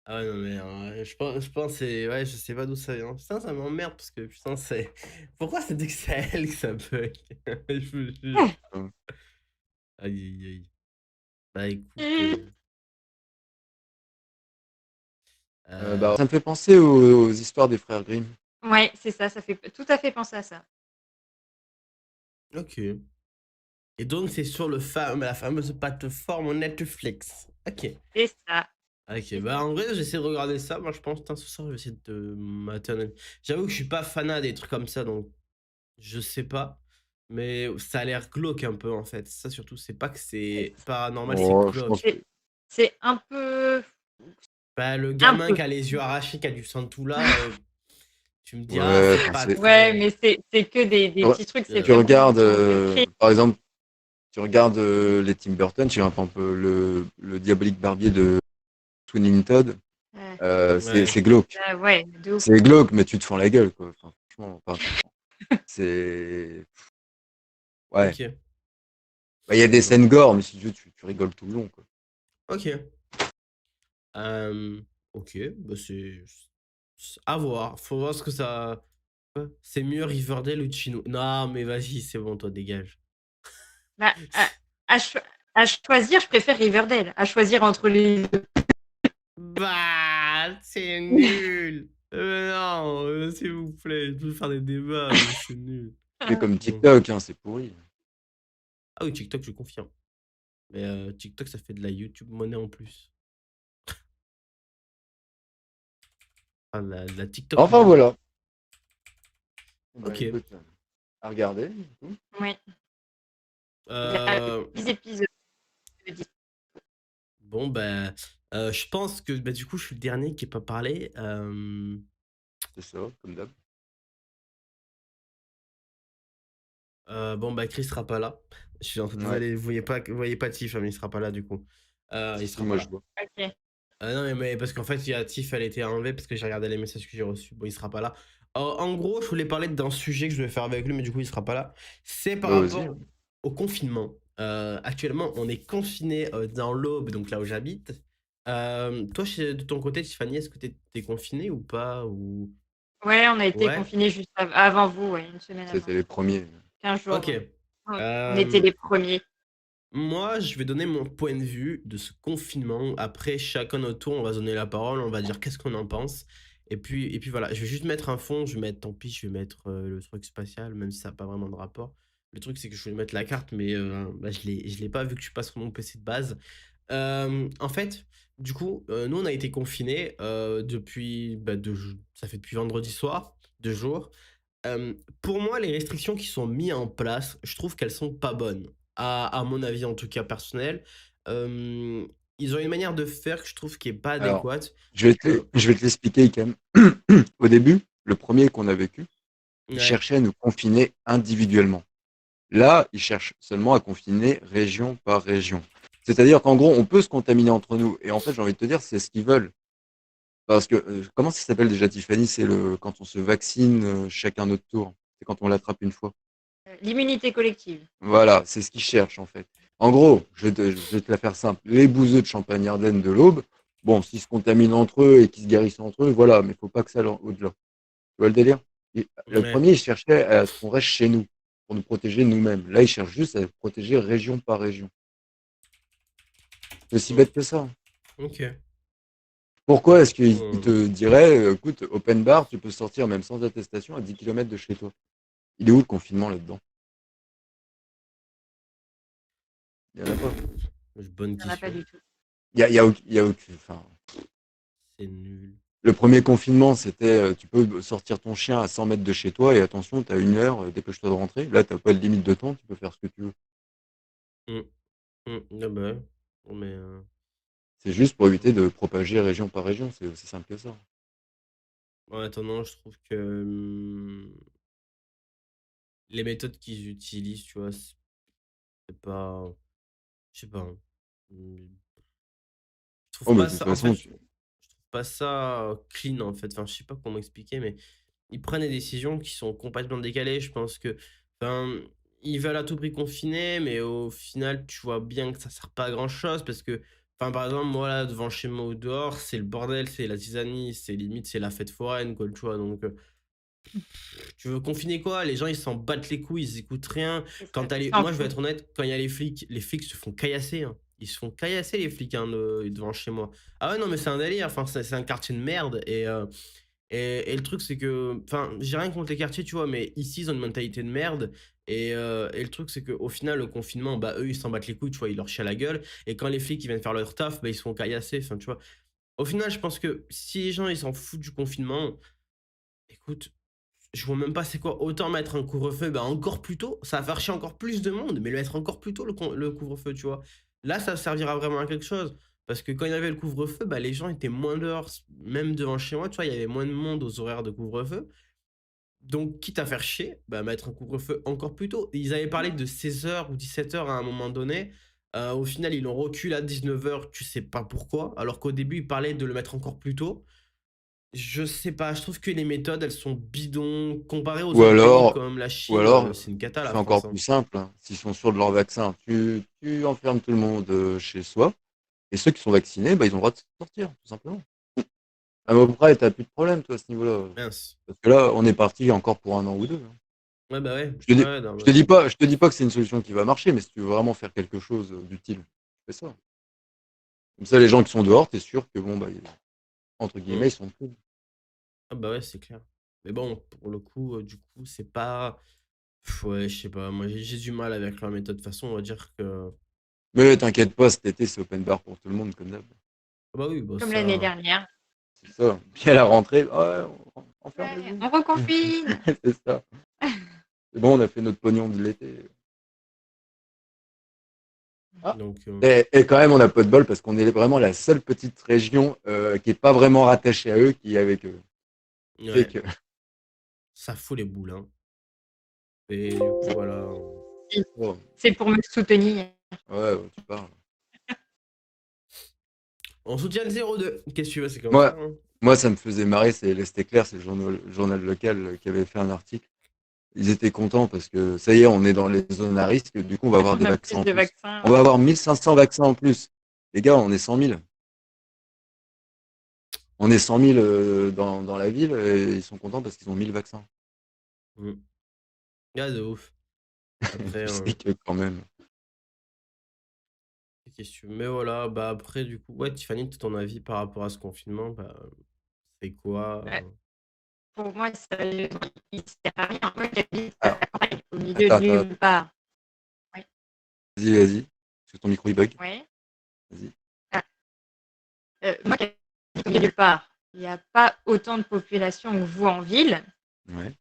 Ah ouais, non, mais je pense, c'est. Ouais, je sais pas d'où ça vient. Putain, ça m'emmerde parce que putain, c'est. Pourquoi c'est dès que c'est elle que ça bug? Je me jure. Mmh. Aïe, aïe, aïe. Bah, écoute. Bah, Euh, ça me fait penser aux histoires des frères Grimm. Ouais, c'est ça, ça fait tout à fait penser à ça. ok. Et donc, c'est sur la fameuse plateforme Netflix. Ok. C'est ça, Ok, c'est bah ça. en vrai, j'essaie de regarder ça. Moi, je pense, putain, ce soir, je vais essayer de mater J'avoue que je suis pas fanat des trucs comme ça, donc je sais pas. Mais ça a l'air glauque un peu, en fait. Ça, surtout, c'est pas que c'est paranormal, c'est Oh, je pense glauque. que C'est un peu, Bah, le un gamin peu. qui a les yeux arrachés, qui a du sang tout là, tu me diras, ouais, c'est enfin, pas c'est Ouais, très. mais c'est que des petits trucs, c'est tu vraiment regardes, créé. par exemple, tu regardes, les Tim Burton, tu vois, par exemple, le diabolique barbier de Sweeney Todd, Ouais, Ouais, c'est glauque. ouais, de ouf. C'est glauque, mais tu te fends la gueule, quoi. Enfin, franchement, enfin, c'est ouais. ok. Bah, il y a des scènes gore, mais si tu veux, tu rigoles tout le long, quoi. Ok. Ok, bah à voir. Faut voir ce que ça. Quoi. C'est mieux Riverdale ou Chino. Non, mais vas-y, c'est bon, toi, dégage. Bah, à cho à choisir, je préfère Riverdale. À choisir entre les 2. Bah, c'est nul. Non, s'il vous plaît, je peux faire des débats, mais c'est nul. C'est comme Bon. TikTok, hein, c'est pourri. Ah oui, TikTok, je confirme. Mais TikTok, ça fait de la YouTube monnaie en plus. Enfin, de la TikTok Enfin, money. voilà. Bah, Ok. écoute, à regarder, du coup. Ouais, il y a Euh, 10 épisodes de 10. bon, ben, je pense que bah, du coup, je suis le dernier qui n'a pas parlé. C'est ça, comme d'hab. Bon, bah, Chris sera pas là. Je suis en train Ouais. désolé, vous voyez pas Tiff, hein, mais il sera pas là du coup. Si, Il si, sera pas moi, je là. vois. OK. Non, mais parce qu'en fait, il y a Tiff, elle était enlevée parce que j'ai regardé les messages que j'ai reçus. Bon, il sera pas là. En gros, je voulais parler d'un sujet que je vais faire avec lui, mais du coup, il sera pas là. C'est par Bah, vas-y, rapport hein. au confinement. Actuellement, on est confiné dans l'Aube, donc là où j'habite. Toi, de ton côté, Tiffany, est-ce que t'es confiné ou pas ou... Ouais, on a été Ouais. confinés juste avant vous, ouais, une semaine avant. C'était les premiers. 15 jours, Ok. ouais. On était Euh, les premiers. Moi, je vais donner mon point de vue de ce confinement. Après, chacun notre tour, on va se donner la parole, on va dire qu'est-ce qu'on en pense. Et puis voilà, je vais juste mettre un fond, je vais mettre, tant pis, je vais mettre le truc spatial, même si ça n'a pas vraiment de rapport. Le truc, c'est que je voulais mettre la carte, mais bah, je l'ai pas vu que je suis pas sur mon PC de base. En fait, du coup, nous, on a été confinés depuis, bah, ça fait depuis vendredi soir, 2 jours. Pour moi, les restrictions qui sont mises en place, je trouve qu'elles sont pas bonnes. À mon avis, en tout cas personnel. Euh, Ils ont une manière de faire que je trouve qui est pas Alors, adéquate. je vais te l'expliquer, Icam. Au début, le premier qu'on a vécu, il Ouais, cherchait à nous confiner individuellement. Là, il cherche seulement à confiner région par région. C'est-à-dire qu'en gros, on peut se contaminer entre nous. Et en fait, j'ai envie de te dire, c'est ce qu'ils veulent. Parce que, comment ça s'appelle déjà, Tiffany? C'est quand on se vaccine chacun notre tour. C'est quand on l'attrape une fois. L'immunité collective. Voilà, c'est ce qu'ils cherchent en fait. En gros, je vais te la faire simple. Les bouseux de Champagne-Ardenne de l'Aube, bon, s'ils se contaminent entre eux et qu'ils se guérissent entre eux, voilà, mais il faut pas que ça aille au-delà. Tu vois le délire? Le ouais. premier, il cherchait à ce qu'on reste chez nous, pour nous protéger nous-mêmes. Là, il cherche juste à protéger région par région. C'est aussi Mm, bête que ça. ok. Pourquoi est-ce qu'il Mm. te dirait, écoute, open bar, tu peux sortir même sans attestation à 10 km de chez toi? Il est où le confinement là-dedans? Il n'y en a pas. Bonne Il n'y en a pas question. du tout. Il y a aucun- enfin, C'est nul. le premier confinement, c'était tu peux sortir ton chien à 100 mètres de chez toi et attention, tu as 1 heure, dépêche-toi de rentrer. Là, tu pas de limite de temps, tu peux faire ce que tu veux. Mm, ah bah ouais. Bon, mais C'est juste pour éviter de propager région par région, c'est aussi simple que ça. en attendant, je trouve que les méthodes qu'ils utilisent, tu vois, c'est pas. Je sais pas, hein. Je trouve Oh, mais pas de toute ça. En fait, façon, je trouve pas ça clean en fait. Enfin, je sais pas comment expliquer, mais ils prennent des décisions qui sont complètement décalées. Je pense que, enfin, ils veulent à tout prix confiner, mais au final, tu vois bien que ça sert pas à grand chose parce que, enfin, par exemple, moi là, devant chez moi ou dehors, c'est le bordel, c'est la zizanie, c'est limite, c'est la fête foraine, quoi, tu vois. Donc, tu veux confiner quoi? Les gens, ils s'en battent les couilles, ils écoutent rien. C'est ça, Quand t'as ils les... s'en Moi, je vais foutent. être honnête, quand il y a les flics se font caillasser, hein. Ils se font caillasser, les flics, hein, devant chez moi. Ah ouais, non, mais c'est un délire. Enfin, c'est un quartier de merde. Et le truc, c'est que. Enfin, j'ai rien contre les quartiers, tu vois, mais ici, ils ont une mentalité de merde. Et le truc, c'est qu'au final, le confinement, bah, eux, ils s'en battent les couilles, tu vois, ils leur chient à la gueule. Et quand les flics, ils viennent faire leur taf, bah, ils se font caillasser. Enfin, tu vois. Au final, je pense que si les gens, ils s'en foutent du confinement, écoute, je vois même pas c'est quoi. Autant mettre un couvre-feu bah, encore plus tôt. Ça va faire chier encore plus de monde, mais le mettre encore plus tôt, le couvre-feu, tu vois. Là, ça servira vraiment à quelque chose. Parce que quand il y avait le couvre-feu, bah, les gens étaient moins dehors, même devant chez moi, tu vois, il y avait moins de monde aux horaires de couvre-feu. Donc, quitte à faire chier, bah, mettre un couvre-feu encore plus tôt. Et ils avaient parlé de 16 h ou 17 h à un moment donné. Au final, ils l'ont reculé à 19 h, tu sais pas pourquoi. Alors qu'au début, ils parlaient de le mettre encore plus tôt. Je sais pas, je trouve que les méthodes, elles sont bidons. Comparées aux ou autres pays alors, comme la ou Chine, alors, c'est une cata tu la fais encore France, plus hein. simple, hein. S'ils sont sûrs de leur vaccin, tu enfermes tout le monde chez soi, et ceux qui sont vaccinés, bah, ils ont le droit de sortir, tout simplement. À peu près, t'as plus de problème, toi, à ce niveau-là. Mince. Parce que là, on est parti encore pour 1 an ou 2, hein. Ouais, bah ouais. Je te dis, Ouais, non, je bah, te dis pas, je te dis pas que c'est une solution qui va marcher, mais si tu veux vraiment faire quelque chose d'utile, fais ça. Comme ça, les gens qui sont dehors, t'es sûr que bon, bah, entre guillemets, ils hmm. sont cool. Ah bah ouais, c'est clair. Mais bon, pour le coup, du coup, c'est pas. Ouais, je sais pas. Moi, j'ai du mal avec leur méthode. De toute façon, on va dire que. Mais t'inquiète pas, cet été, c'est open bar pour tout le monde, comme d'hab. Ah bah oui, bah Comme l'année ça. C'est dernière. ça. Puis à la rentrée, ouais, Ouais, enfermez-vous. on reconfine. C'est ça. C'est bon, on a fait notre pognon de l'été. Ah. Donc, Et quand même, on n'a pas de bol parce qu'on est vraiment la seule petite région qui est pas vraiment rattachée à eux, qui est avec eux. Fait ouais, que, ça fout les boules, hein. Et du coup, voilà. oh, C'est pour me soutenir. ouais, tu parles. On soutient le 02. Qu'est-ce que tu veux, c'est comme ça, Moi, hein. moi, ça me faisait marrer, c'est l'Est Éclair, c'est le journal local qui avait fait un article. Ils étaient contents parce que ça y est, on est dans les zones à risque, du coup, on va avoir On des a vaccins plus en de plus. vaccins. On va avoir 1500 vaccins en plus. Les gars, on est 100 000. On est 100 000 dans la ville et ils sont contents parce qu'ils ont 1000 vaccins. Hmm. Ah, de ouf. Après, Tu sais que quand même. question. Mais voilà, bah après, du coup, ouais, Tiffany, ton avis par rapport à ce confinement, bah, c'est quoi? Pour moi, ça il sert à rien. Moi, j'habite à Alors, la campagne, au milieu attends, de attends, nulle part. Oui, vas-y. Parce que ton micro il bug. oui. Vas-y. Ah, moi, j'habite au milieu de nulle part. Il n'y a pas autant de population que vous en ville. Ouais.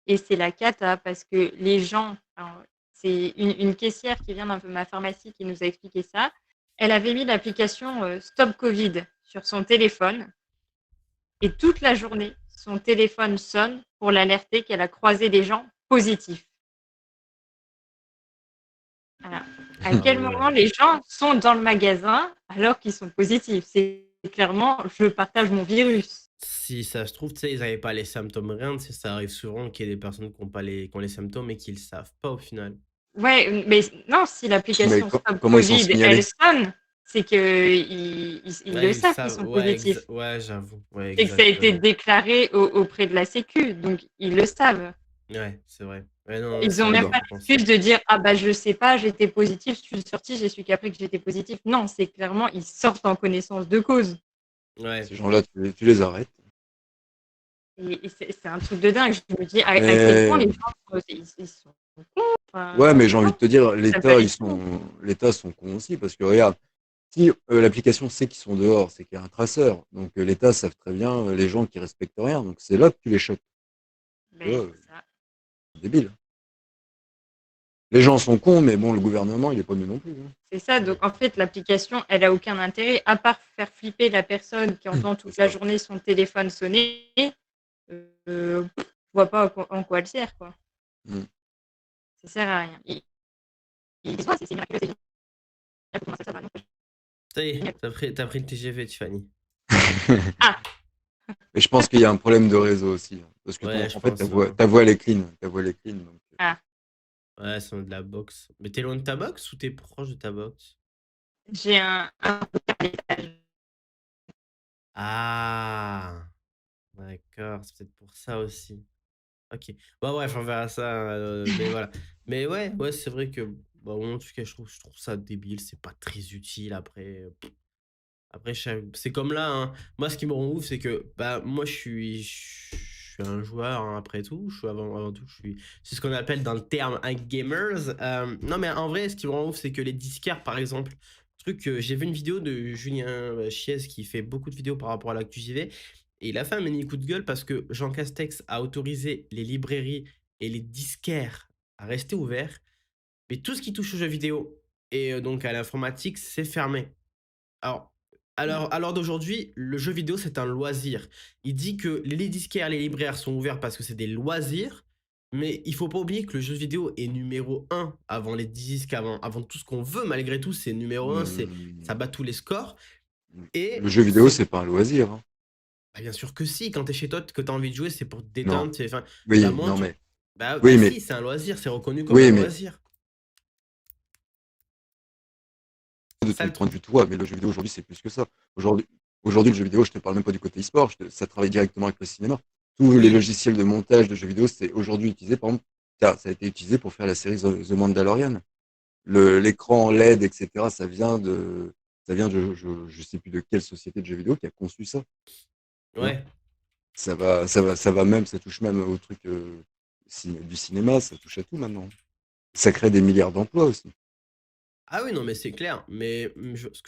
Et c'est la cata parce que les gens, alors, c'est une caissière qui vient de ma pharmacie qui nous a expliqué ça. Elle avait mis l'application Stop Covid sur son téléphone et toute la journée, son téléphone sonne pour l'alerter qu'elle a croisé des gens positifs. Voilà. À quel Ah moment ouais. les gens sont dans le magasin alors qu'ils sont positifs? C'est clairement, je partage mon virus. Si ça se trouve, tu sais, ils n'avaient pas les symptômes, rien, tu sais, ça arrive souvent qu'il y ait des personnes qui ont les symptômes et qui le savent pas au final. Ouais, mais non, si Mais l'application Stop comment ils sont Covid, elle signalés? sonne, c'est qu'ils Ouais, le ils savent qu'ils savent, sont ouais, positifs. ouais, j'avoue, ouais, C'est que ça a été exactement. déclaré auprès de la Sécu, donc ils le savent. Ouais, c'est vrai. Ouais, non, Ils c'est ont vrai Ah que même bah. j'avais pas pas pensé. l'excuse de dire ah bah je sais pas, j'étais positif, je suis sorti, j'ai su qu'après que j'étais positif. Non, c'est clairement ils sortent en connaissance de cause. Ouais. Ces gens-là, tu les arrêtes. Et c'est un truc de dingue. Je me dis à quel point les Mais gens ils sont cons. ouais, Enfin, mais j'ai envie non, de te dire, ça me fait l'État sont cons aussi parce que regarde, si l'application sait qu'ils sont dehors, c'est qu'il y a un traceur. Donc l'État savent très bien les gens qui respectent rien. Donc c'est là que tu les chopes. Tu Mais vois, c'est ça. c'est débile. Les gens sont cons, mais bon, le gouvernement, il est pas mieux non plus, hein. C'est ça, donc en fait, l'application, elle a aucun intérêt, à part faire flipper la personne qui entend toute C'est la ça. journée son téléphone sonner. Je vois pas en quoi elle sert, quoi. Mm. Ça sert à rien. C'est miraculeux, c'est génial. Comment ça va, non? Ça y est, t'as pris le TGV, Tiffany. Ah, Mais je pense qu'il y a un problème de réseau aussi, hein. Parce que Ouais, je en fait, pense. ta voix, elle est clean. Ta voix, elle est clean. Donc, ah, Ouais, c'est de la boxe. Mais t'es loin de ta boxe ou t'es proche de ta boxe? j'ai un étage. Ah, d'accord, c'est peut-être pour ça aussi. Ok. Bon, bref, on verra ça. Mais voilà. Mais ouais, c'est vrai que, bah, en tout cas, je trouve ça débile. C'est pas très utile après. Après, c'est comme là, hein. Moi, ce qui me rend ouf, c'est que bah, moi, je suis un joueur, hein, après tout. Avant tout, c'est ce qu'on appelle dans le terme un gamers. Non, mais en vrai, ce qui me rend ouf, c'est que les disquaires, par exemple, j'ai vu une vidéo de Julien Chiez qui fait beaucoup de vidéos par rapport à l'actu JV. Et il a fait un mini coup de gueule parce que Jean Castex a autorisé les librairies et les disquaires à rester ouverts. Mais tout ce qui touche aux jeux vidéo et donc à l'informatique, c'est fermé. Alors, à l'heure d'aujourd'hui, le jeu vidéo, c'est un loisir. Il dit que les disquaires, les libraires sont ouverts parce que c'est des loisirs, mais il faut pas oublier que le jeu vidéo est numéro un avant les disques, avant tout ce qu'on veut, malgré tout, c'est numéro un, ça euh, bat tous les scores. le Et jeu vidéo, c'est c'est pas un loisir, hein. bah, bien sûr que si, quand t'es chez toi, que t'as envie de jouer, c'est pour te Non. détendre, enfin, la Oui, non, montre. mais. Bah Oui, mais. si, c'est un loisir, c'est reconnu comme un Oui, mais. loisir. De C'est ça ton le point de truc. vue, toi, mais le jeu vidéo aujourd'hui, c'est plus que ça. Aujourd'hui, le jeu vidéo, je te parle même pas du côté e-sport, ça travaille directement avec le cinéma. Tous les Oui, logiciels de montage de jeux vidéo, c'est aujourd'hui utilisé. Par exemple, ça a été utilisé pour faire la série The Mandalorian. L'écran LED, etc., ça vient de, je sais plus de quelle société de jeux vidéo qui a conçu ça. Tu vois, ouais. ça touche même au truc du cinéma, ça touche à tout maintenant. Ça crée des milliards d'emplois aussi. Ah oui, non, mais c'est clair. Mais ce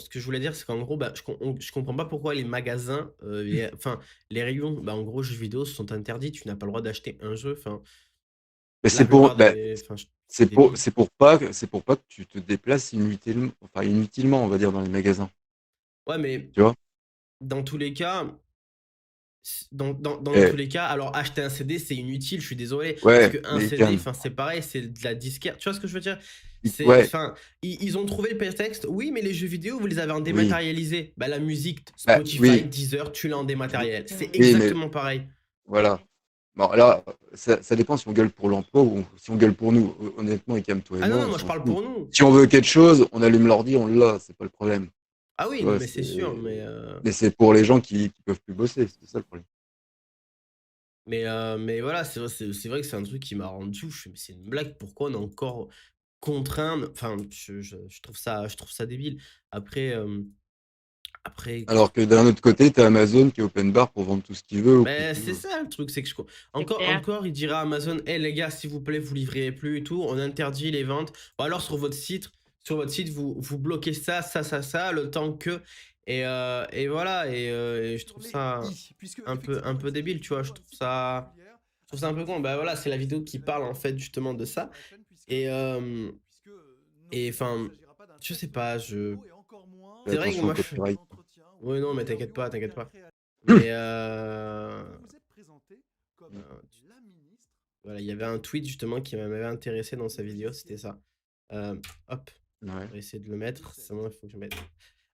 que je voulais dire, c'est qu'en gros, bah, je comprends pas pourquoi les magasins, enfin, les rayons, bah, en gros, jeux vidéo sont interdits. Tu n'as pas le droit d'acheter un jeu. Enfin, Mais la plupart des. Enfin, c'est débile. c'est pour pas que tu te déplaces inutilement, on va dire, dans les magasins. Ouais, mais Tu vois? dans tous les cas, dans tous Eh, les cas, alors acheter un CD, c'est inutile, je suis désolé. Parce ouais, qu'un mais CD, Cannes. enfin, c'est pareil, c'est de la disquette. Tu vois ce que je veux dire? Ouais, Enfin, ils ont trouvé le prétexte. Oui, mais les jeux vidéo, vous les avez en oui, dématérialisé. Bah, la musique, bah Spotify, oui, Deezer, tu l'as en dématériel. C'est oui, mais exactement pareil. voilà. Bon, là, ça dépend si on gueule pour l'emploi ou si on gueule pour nous. Honnêtement, Icam, toi et Ah non, moi, non, on moi je s'en parle fout. pour nous. Si on veut quelque chose, on allume l'ordi, on l'a, c'est pas le problème. Ah oui, Tu non, vois, mais c'est sûr. mais c'est pour les gens qui peuvent plus bosser, c'est ça le problème. Mais voilà, c'est vrai que c'est un truc qui m'a rendu fou. Mais c'est une blague, pourquoi on a encore contraindre. Enfin, je trouve ça débile. Après, après, Alors que d'un autre côté, t'as Amazon qui est open bar pour vendre tout ce qu'il veut au prix ben, qu'il c'est veut. ça le truc, c'est que C'est clair. encore, il dira à Amazon, hey les gars, s'il vous plaît, vous livrez plus et tout, on interdit les ventes. Ou alors sur votre site, vous bloquez ça, le temps que. Et voilà, et je trouve ça un peu débile, tu vois. Je trouve ça un peu con. Bah voilà, c'est la vidéo qui parle en fait justement de ça. Et enfin, je sais pas, Fais c'est vrai que attention au moi je. copyright. Oui, non, mais t'inquiète pas, t'inquiète pas. Mais voilà, il y avait un tweet justement qui m'avait intéressé dans sa vidéo, c'était ça. Hop, Ouais. on va essayer de le mettre. C'est moi, il faut que je mette.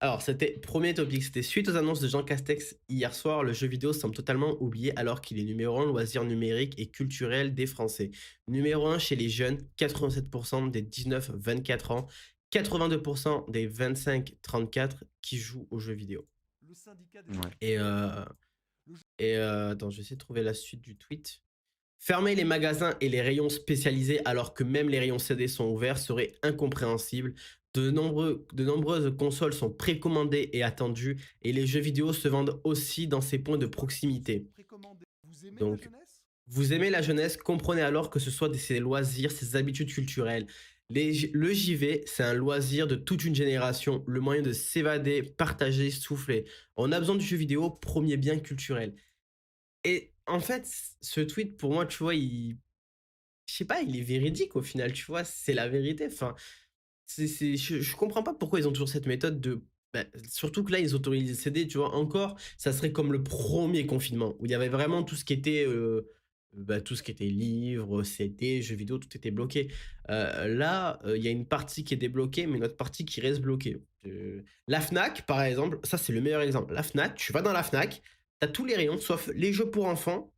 Alors, c'était premier topic, c'était suite aux annonces de Jean Castex hier soir, le jeu vidéo semble totalement oublié alors qu'il est numéro 1 loisir numérique et culturel des Français. Numéro 1 chez les jeunes, 87% des 19-24 ans, 82% des 25-34 qui jouent aux jeux vidéo. Ouais. Attends, je vais essayer de trouver la suite du tweet. Fermer les magasins et les rayons spécialisés alors que même les rayons CD sont ouverts serait incompréhensible. De nombreuses consoles sont précommandées et attendues et les jeux vidéo se vendent aussi dans ces points de proximité. Donc, vous aimez la jeunesse, comprenez alors que ce soit ses loisirs, ses habitudes culturelles. Le JV, c'est un loisir de toute une génération, le moyen de s'évader, partager, souffler. On a besoin du jeu vidéo, premier bien culturel. Et en fait, ce tweet, pour moi, tu vois, je sais pas, il est véridique au final, tu vois, c'est la vérité. Enfin, je comprends pas pourquoi ils ont toujours cette méthode de. Bah, surtout que là, ils autorisent les CD, tu vois, encore, ça serait comme le premier confinement, où il y avait vraiment tout ce qui était. Tout ce qui était livres, CD, jeux vidéo, tout était bloqué. Là, il y a une partie qui est débloquée, mais une autre partie qui reste bloquée. La Fnac, par exemple, ça c'est le meilleur exemple. La Fnac, tu vas dans la Fnac, t'as tous les rayons, sauf les jeux pour enfants,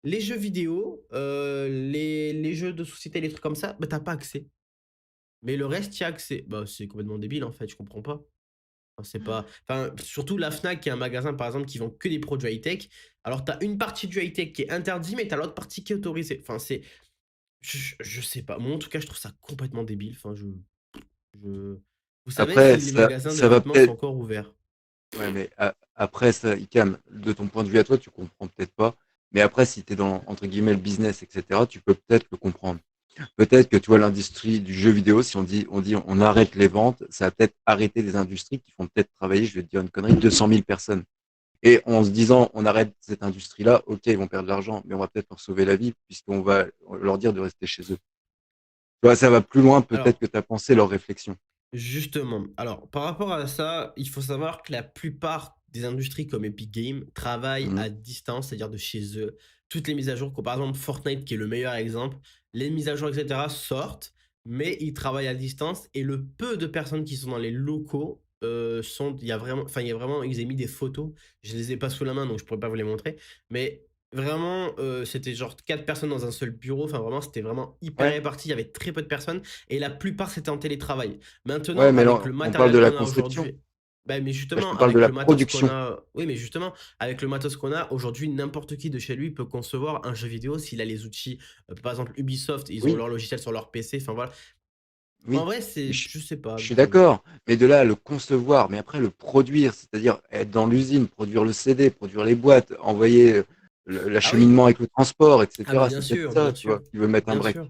les jeux vidéo, les jeux de société, les trucs comme ça, bah t'as pas accès. Mais le reste, y a accès. Bah, c'est complètement débile en fait, je comprends pas. Enfin, c'est pas. Enfin, surtout la Fnac, qui est un magasin par exemple qui vend que des produits high-tech. Alors, t'as une partie du high-tech qui est interdit, mais t'as l'autre partie qui est autorisée. Enfin, c'est. Je sais pas. Moi, en tout cas, je trouve ça complètement débile. Enfin, je... Vous savez Après, si les magasins de ça va vêtements sont peut-être. encore ouverts? Ouais, mais après, ça, Icam, de ton point de vue à toi, tu comprends peut-être pas. Mais après, si tu es dans, entre guillemets, le business, etc., tu peux peut-être le comprendre. Peut-être que tu vois l'industrie du jeu vidéo, si on arrête les ventes, ça va peut-être arrêter des industries qui font peut-être travailler, je vais te dire une connerie, 200 000 personnes. Et en se disant, on arrête cette industrie-là, ok, ils vont perdre de l'argent, mais on va peut-être leur sauver la vie, puisqu'on va leur dire de rester chez eux. Tu vois, ça va plus loin peut-être Alors, que tu as pensé leur réflexion. justement, alors par rapport à ça, il faut savoir que la plupart des industries comme Epic Games travaillent Mhm. à distance, c'est-à-dire de chez eux. Toutes les mises à jour, comme par exemple Fortnite qui est le meilleur exemple, les mises à jour, etc. sortent, mais ils travaillent à distance et le peu de personnes qui sont dans les locaux il y a vraiment, enfin il y a vraiment, ils ont mis des photos, je les ai pas sous la main donc je pourrais pas vous les montrer, mais vraiment c'était genre 4 personnes dans un seul bureau, enfin vraiment c'était vraiment hyper Ouais, réparti, il y avait très peu de personnes et la plupart c'était en télétravail. ouais, Maintenant, mais avec là, le on parle de matériel la qu'on a conception. aujourd'hui, bah, mais Là, je te justement, parle de avec la le matos qu'on production. a, oui, mais justement, avec le matos qu'on a aujourd'hui, n'importe qui de chez lui peut concevoir un jeu vidéo s'il a les outils. Par exemple, Ubisoft, ils ont Oui, leur logiciel sur leur PC. Enfin voilà. En oui, vrai, c'est, je, je sais pas. je suis d'accord. Mais de là à le concevoir, mais après le produire, c'est-à-dire être dans l'usine, produire le CD, produire les boîtes, envoyer Ah oui. l'acheminement avec le transport, Ah bah etc. bien C'est peut-être sûr, ça, bien tu vois, sûr, qui veut mettre un bien break. sûr,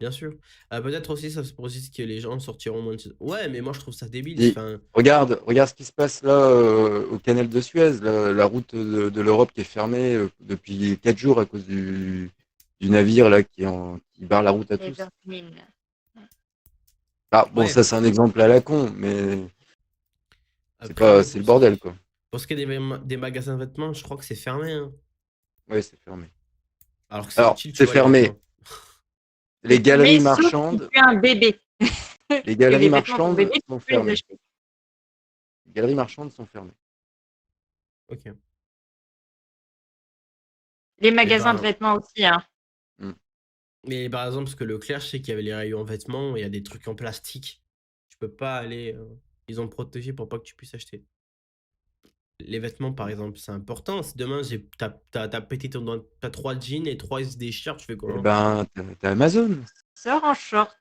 bien sûr. Peut-être aussi ça se précise que les gens sortiront moins de. Ouais, mais moi je trouve ça débile. Et Enfin, regarde ce qui se passe là au canal de Suez, la route de l'Europe qui est fermée depuis 4 jours à cause du navire là qui barre la route à Les tous. Vermines. Ah, bon, ouais. ça c'est un exemple à la con, mais Après, c'est le bordel quoi. pour ce qui est des magasins de vêtements, je crois que c'est fermé, hein. Ouais, c'est fermé. Alors que c'est Alors, utile, tu c'est vois, les fermé. vêtements. Les C'est galeries fermé sauf si marchandes, tu as un bébé. les Que galeries les vêtements pour marchandes bébé, tu sont peux les fermées. acheter. Les galeries marchandes sont fermées. Ok. Les Mais magasins de par, vêtements aussi, hein. Hmm. mais par exemple, parce que Leclerc, je sais qu'il y avait les rayons en vêtements, il y a des trucs en plastique. Tu peux pas aller. Ils ont protégé pour pas que tu puisses acheter. Les vêtements, par exemple, c'est important. Si demain, t'as pété t'as 3 jeans et 3 ils se déchirent, tu fais Eh comment? ben, t'as Amazon. Sors en short.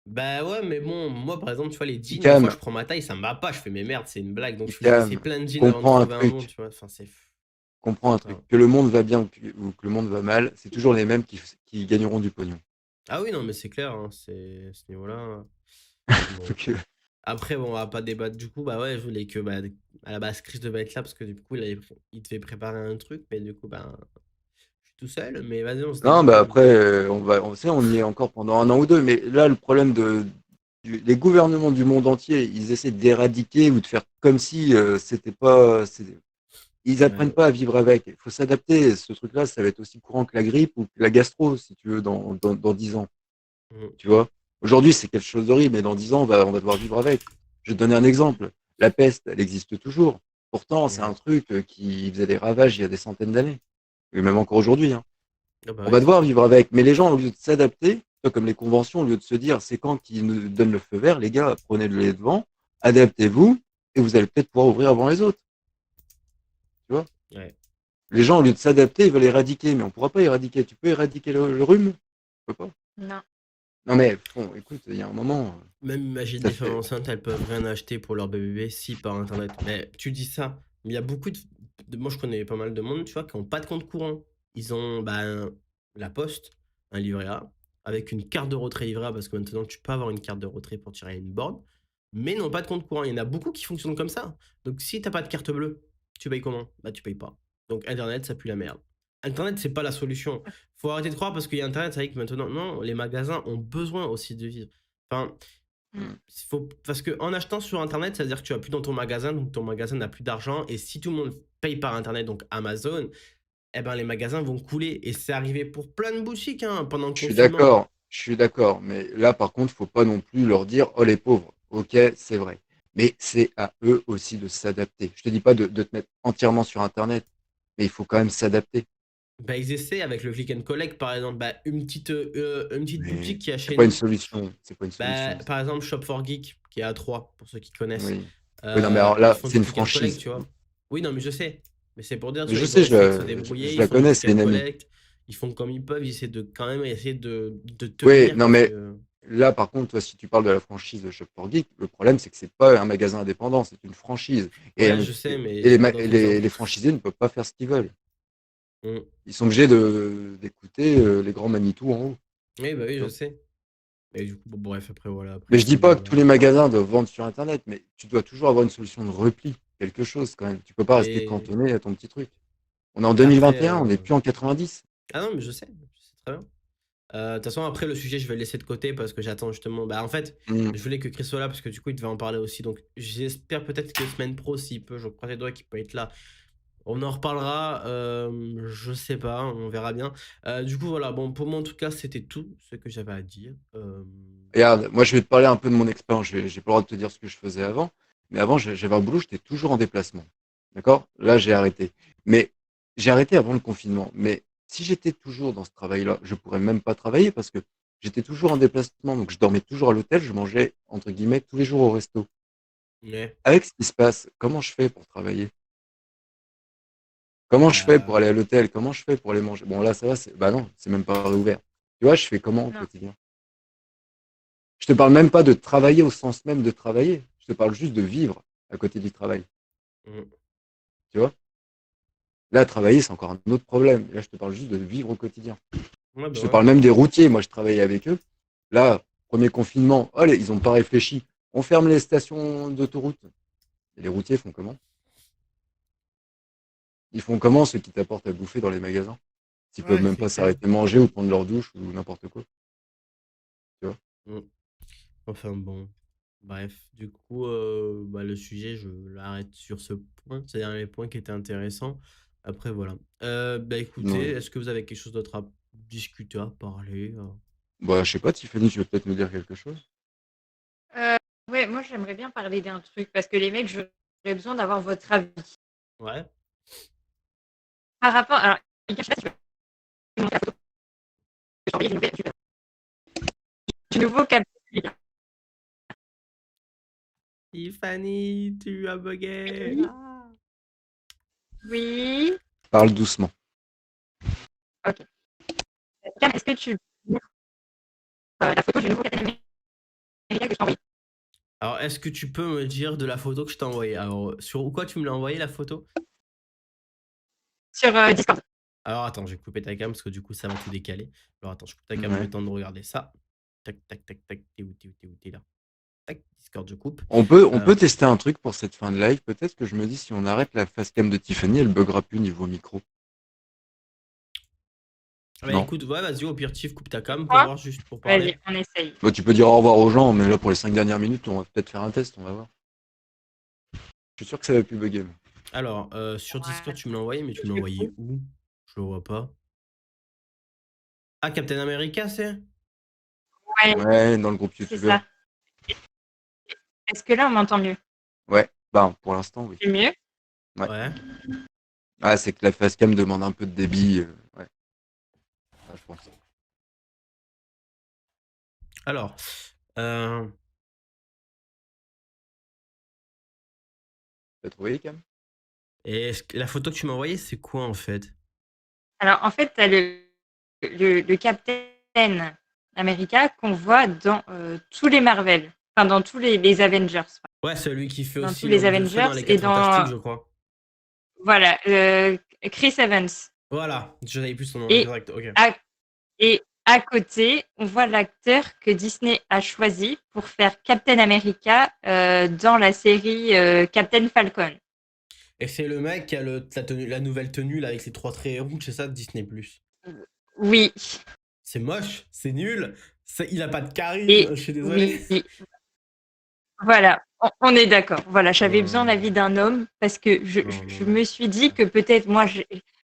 Bah ouais, mais bon, moi par exemple, tu vois, les jeans, des fois Icam, je prends ma taille, ça me va pas, je fais mes merdes, c'est une blague. Donc je faisais essayer Icam, plein de jeans avant de comprends un trouver un bon, truc. tu vois. Enfin, c'est. Comprends un truc. Enfin, Que le monde va bien ou que le monde va mal, c'est toujours les mêmes qui gagneront du pognon. ah oui, non, mais c'est clair, hein, c'est à ce niveau-là. Bon. Donc, Après, bon, on va pas débattre du coup. Bah ouais, je voulais que bah, à la base, Chris devait être là parce que du coup, il devait préparer un truc, mais du coup, bah, je suis tout seul. Mais vas-y, on se non, bah débrouille. après, on sait, on y est encore pendant 1 an ou 2, mais là, le problème les gouvernements du monde entier, ils essaient d'éradiquer ou de faire comme si c'était pas, ils apprennent Ouais. pas à vivre avec. Il faut s'adapter. Ce truc-là, ça va être aussi courant que la grippe ou que la gastro, si tu veux, dans 10 ans. Mm. Tu vois? Aujourd'hui, c'est quelque chose d'horrible, mais dans 10 ans, on va devoir vivre avec. Je vais te donner un exemple. La peste, elle existe toujours. Pourtant, c'est un Ouais. truc qui faisait des ravages il y a des centaines d'années. Et même encore aujourd'hui, hein. Ah bah On oui, va c'est devoir clair. vivre avec. Mais les gens, au lieu de s'adapter, comme les conventions, au lieu de se dire c'est quand qu'ils nous donnent le feu vert, les gars, prenez le lait devant, adaptez-vous, et vous allez peut-être pouvoir ouvrir avant les autres. Tu vois? Ouais. Les gens, au lieu de s'adapter, ils veulent éradiquer, mais on ne pourra pas éradiquer. Tu peux éradiquer le rhume? Tu peux pas. Non. Non mais bon, écoute, il y a un moment, Même imagine ça des femmes fait. enceintes, elles peuvent rien acheter pour leur bébé si par internet. Mais tu dis ça, mais il y a beaucoup moi je connais pas mal de monde, tu vois, qui ont pas de compte courant. Ils ont bah, la poste, un livret A, avec une carte de retrait livret A, parce que maintenant tu peux avoir une carte de retrait pour tirer une borne, mais n'ont pas de compte courant. Il y en a beaucoup qui fonctionnent comme ça. Donc si t'as pas de carte bleue, tu payes comment? Bah tu payes pas. Donc internet, ça pue la merde. Internet, c'est pas la solution. Faut arrêter de croire parce qu'il y a internet, ça vrai que maintenant, non, les magasins ont besoin aussi de vivre. Enfin, Mm. parce que en achetant sur internet, ça veut dire que tu vas plus dans ton magasin, donc ton magasin n'a plus d'argent. Et si tout le monde paye par internet, donc Amazon, eh ben les magasins vont couler. Et c'est arrivé pour plein de boutiques hein, pendant le confinement. Je suis d'accord, mais là par contre, faut pas non plus leur dire oh les pauvres. Ok, c'est vrai, mais c'est à eux aussi de s'adapter. Je te dis pas de te mettre entièrement sur internet, mais il faut quand même s'adapter. Bah, ils essaient avec le click and collect, par exemple, bah, une petite Mais boutique qui a c'est chez pas une nous. solution, c'est pas une Bah, solution. par exemple, Shop for Geek, qui est à 3 pour ceux qui connaissent. Oui. Oui, non, mais alors Ils là, font c'est du une click and collect, franchise. tu vois. Oui, non, mais je sais. Mais c'est pour dire, tu Mais vois, je ils ont sais, essayé de se débrouiller, je ils la font du connais, click c'est and une amie. collect, ils font comme ils peuvent, ils essaient de quand même essayer de Oui, tenir non, parce mais que. là, par contre, toi, si tu parles de la franchise de Shop for Geek, le problème, c'est que c'est pas un magasin indépendant, c'est une franchise. Ouais, je sais, mais Et j'ai pas d'autres exemples. les franchisés ne peuvent pas faire ce qu'ils veulent. Mm. Ils sont obligés d'écouter les grands Manitou en haut. Oui, bah oui, Tu je vois. sais. Et du coup, bon, bref, après, voilà, après Mais je ce dis pas que débat-là. tous les magasins doivent vendre sur Internet, mais tu dois toujours avoir une solution de repli, quelque chose quand même. Tu peux pas rester Mais, cantonné à ton petit truc. On est en mais après. 2021, on n'est plus en 90. Ah non, mais je sais très bien. De toute façon, après, le sujet, je vais le laisser de côté parce que j'attends justement. Bah, en fait, Hmm. je voulais que Chris soit là parce que du coup, il devait en parler aussi. Donc, j'espère peut-être que semaine pro, s'il peut, je croise les doigts qu'il peut être là. On en reparlera. Je sais pas, on verra bien. Du coup, voilà. Bon, pour moi, en tout cas, c'était tout ce que j'avais à dire. Regarde, moi je vais te parler un peu de mon expérience. J'ai pas le droit de te dire ce que je faisais avant. Mais avant, j'avais un boulot, j'étais toujours en déplacement. D'accord? Là, j'ai arrêté. Mais j'ai arrêté avant le confinement. Mais si j'étais toujours dans ce travail-là, je pourrais même pas travailler parce que j'étais toujours en déplacement. Donc je dormais toujours à l'hôtel, je mangeais, entre guillemets, tous les jours au resto. Ouais. Avec ce qui se passe, comment je fais pour travailler? Comment je fais pour Bah, aller à l'hôtel? Comment je fais pour aller manger? Bon, là, ça va, bah non, c'est même pas réouvert. Tu vois, je fais comment au Non. quotidien? Je te parle même pas de travailler au sens même de travailler. Je te parle juste de vivre à côté du travail. mm. Tu vois? Là, travailler, c'est encore un autre problème. Là, je te parle juste de vivre au quotidien. Ouais, bah Je te ouais. parle même des routiers. Moi, je travaillais avec eux. Là, premier confinement, oh, ils n'ont pas réfléchi. On ferme les stations d'autoroute. Et les routiers font comment? Ils font comment ceux qui t'apportent à bouffer dans les magasins? S'ils peuvent Ouais, même c'est pas clair. s'arrêter manger ou prendre leur douche ou n'importe quoi. Tu vois? Mm. Enfin bon. Bref, du coup, bah, le sujet, je l'arrête sur ce point. C'est un des points qui était intéressant. Après, voilà. Bah écoutez, Ouais. est-ce que vous avez quelque chose d'autre à discuter, à parler? Bah, je sais pas, Tiffany, tu veux peut-être nous dire quelque chose? Euh, ouais, moi j'aimerais bien parler d'un truc parce que les mecs, j'aurais besoin d'avoir votre avis. Ouais. Par rapport. Alors, je sais pas si tu veux montrer la photo que j'ai envoyée du nouveau câble. Tiffany, tu as bugué. Oui. Ah. Oui. Parle doucement. Ok. Cam, est-ce que tu veux la photo du nouveau câble que je t'ai envoyé. Alors, est-ce que tu peux me dire de la photo que je t'ai envoyée? Alors, sur quoi tu me l'as envoyé la photo? Sur Discord. Alors, attends, je vais couper ta cam parce que du coup, ça va tout décaler. Alors, attends, je coupe ta cam Ouais. le temps de regarder ça. Tac, tac, tac, tac. T'es où, t'es où, t'es où, t'es là? Tac, Discord, je coupe. On peut tester un truc pour cette fin de live. Peut-être que je me dis, si on arrête la facecam de Tiffany, elle buggera plus niveau micro. Bah, Non. écoute, ouais, vas-y, au pire, Tiff, coupe ta cam pour Quoi voir juste pour parler. Vas-y, on essaye. Bon, tu peux dire au revoir aux gens, mais là, pour les 5 dernières minutes, on va peut-être faire un test, on va voir. Je suis sûr que ça va plus bugger. mais- Alors, sur Ouais. Discord, tu me l'as envoyé, mais tu me l'as envoyé où? Je le vois pas. Ah, Captain America, c'est? Ouais, Ouais, dans le groupe c'est youtubeur. ça. Est-ce que là, on m'entend mieux? Ouais, bah, pour l'instant, oui. C'est mieux? Ouais. Ouais. Ah, c'est que la facecam demande un peu de débit. Ouais. Ah, je pense. Alors, T'as trouvé, Cam? et la photo que tu m'as envoyée, c'est quoi en fait? Alors, en fait, tu as le Captain America qu'on voit dans tous les Marvel, enfin dans tous les Avengers. Ouais, celui qui fait Dans aussi tous les l'homme de feu dans Avengers les et 4 Fantastiques, je dans. crois. Voilà, Chris Evans. Voilà, je n'avais plus son nom Et exact. Ok. Et à côté, on voit l'acteur que Disney a choisi pour faire Captain America dans la série Captain Falcon. Et c'est le mec qui a la nouvelle tenue là, avec ses 3 traits rouges, c'est ça, de Disney+. Oui, C'est moche, c'est nul, il a pas de charisme, et je suis désolé. oui, voilà, on est d'accord. Voilà, j'avais Non, besoin de l'avis d'un homme parce que je non. me suis dit que peut-être moi,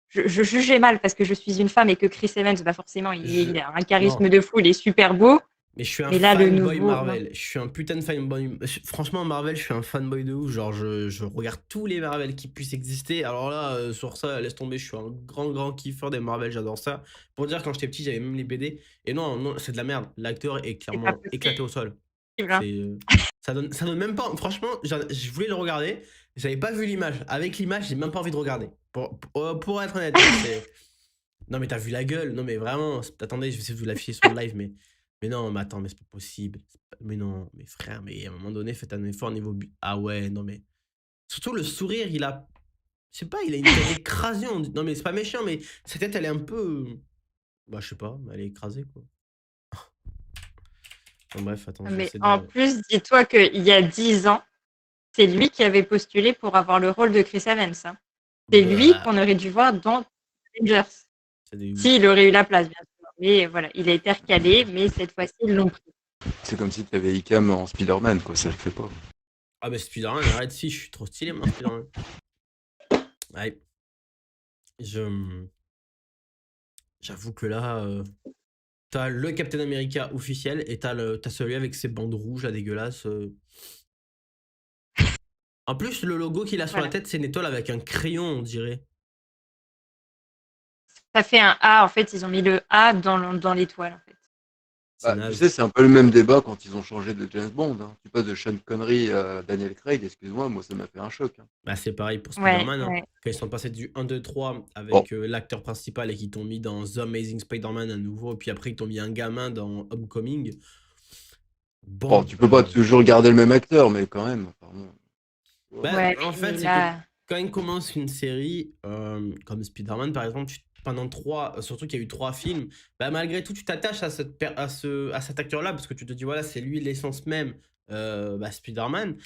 je jugeais mal parce que je suis une femme et que Chris Evans, bah forcément, il a un charisme Non. de fou, il est super beau. Mais je suis un Mais là, le fanboy nouveau, Marvel. Je suis un putain de fanboy. Franchement, Marvel, je suis un fanboy de ouf. Genre, je regarde tous les Marvel qui puissent exister. Alors là, sur ça, laisse tomber. Je suis un grand kiffeur des Marvel. J'adore ça. Pour dire, quand j'étais petit, j'avais même les BD. Et non, c'est de la merde. L'acteur est c'est pas clairement possible, éclaté au sol. hein. Ça donne même pas. Franchement, je voulais le regarder. J'avais pas vu l'image. Avec l'image, j'ai même pas envie de regarder. Pour être honnête, non, mais t'as vu la gueule. Non, mais vraiment. Attendez, je vais essayer de vous l'afficher sur le live, mais non, mais attends, mais c'est pas possible. Mais non, mais frère, mais à un moment donné, faites un effort niveau Ah ouais, non, mais. Surtout le sourire, il a. Je sais pas, il a une tête écrasée. Non, mais c'est pas méchant, mais sa tête, elle est un peu. Bah, je sais pas, elle est écrasée, quoi. Bon, bref, attends, je vais Mais essayer en de. plus, dis-toi qu'il y a 10 ans, c'est lui qui avait postulé pour avoir le rôle de Chris Evans. Hein. C'est lui Bah, qu'on aurait dû voir dans Avengers. c'est des ouf. S'il aurait eu la place, bien sûr. Mais voilà, il a été recalé, mais cette fois-ci, ils l'ont pris. C'est comme si tu avais Icam en Spider-Man, quoi. Ça le fait pas. Ah, mais Spider-Man, arrête, si, je suis trop stylé, moi, Spider-Man. Ouais. J'avoue que là. T'as le Captain America officiel et t'as celui avec ses bandes rouges là, dégueulasses. En plus, le logo qu'il a sur la Voilà. tête, c'est une étoile avec un crayon, on dirait. Ça fait un A, en fait, ils ont mis le A dans l'étoile, en fait. C'est Bah, tu naze. sais, c'est un peu le même débat quand ils ont changé de James Bond. Hein. Tu passes de Sean Connery à Daniel Craig, excuse-moi, moi ça m'a fait un choc. Hein. Bah, c'est pareil pour Ouais, Spider-Man. Hein. ouais. Quand ils sont passés du 1, 2, 3 avec Bon. l'acteur principal et qu'ils t'ont mis dans The Amazing Spider-Man à nouveau, et puis après ils t'ont mis un gamin dans Homecoming. Bon, tu peux pas toujours garder le même acteur, mais quand même. Pardon. Bah, Ouais, en fait, mais c'est là, que quand ils commencent une série comme Spider-Man, par exemple, pendant 3, surtout qu'il y a eu 3 films, bah, malgré tout, tu t'attaches à cet acteur-là parce que tu te dis, voilà, c'est lui l'essence même, bah, Spider-Man.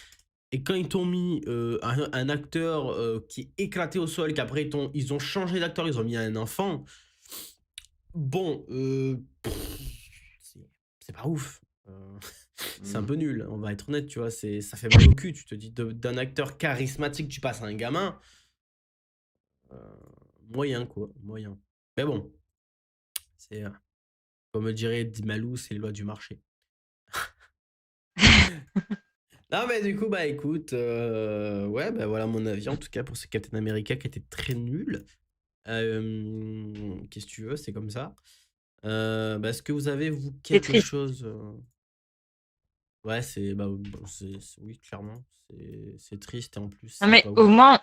Et quand ils t'ont mis un acteur qui est éclaté au sol, qu'après ils ont changé d'acteur, ils ont mis un enfant, bon, c'est pas ouf. C'est un peu nul, on va être honnête, tu vois, ça fait mal au cul, tu te dis d'un acteur charismatique, tu passes à un gamin. Moyen, quoi, moyen. Mais bon, c'est, comme dirait Dimalou, c'est les lois du marché. Non, mais du coup, bah écoute, ouais, bah voilà mon avis en tout cas pour ce Captain America qui était très nul. Qu'est-ce que tu veux, c'est comme ça. Bah, est-ce que vous avez, vous, quelque triste. chose Ouais, bah, oui, clairement, c'est triste et en plus, Non, c'est mais pas au ouf. moins,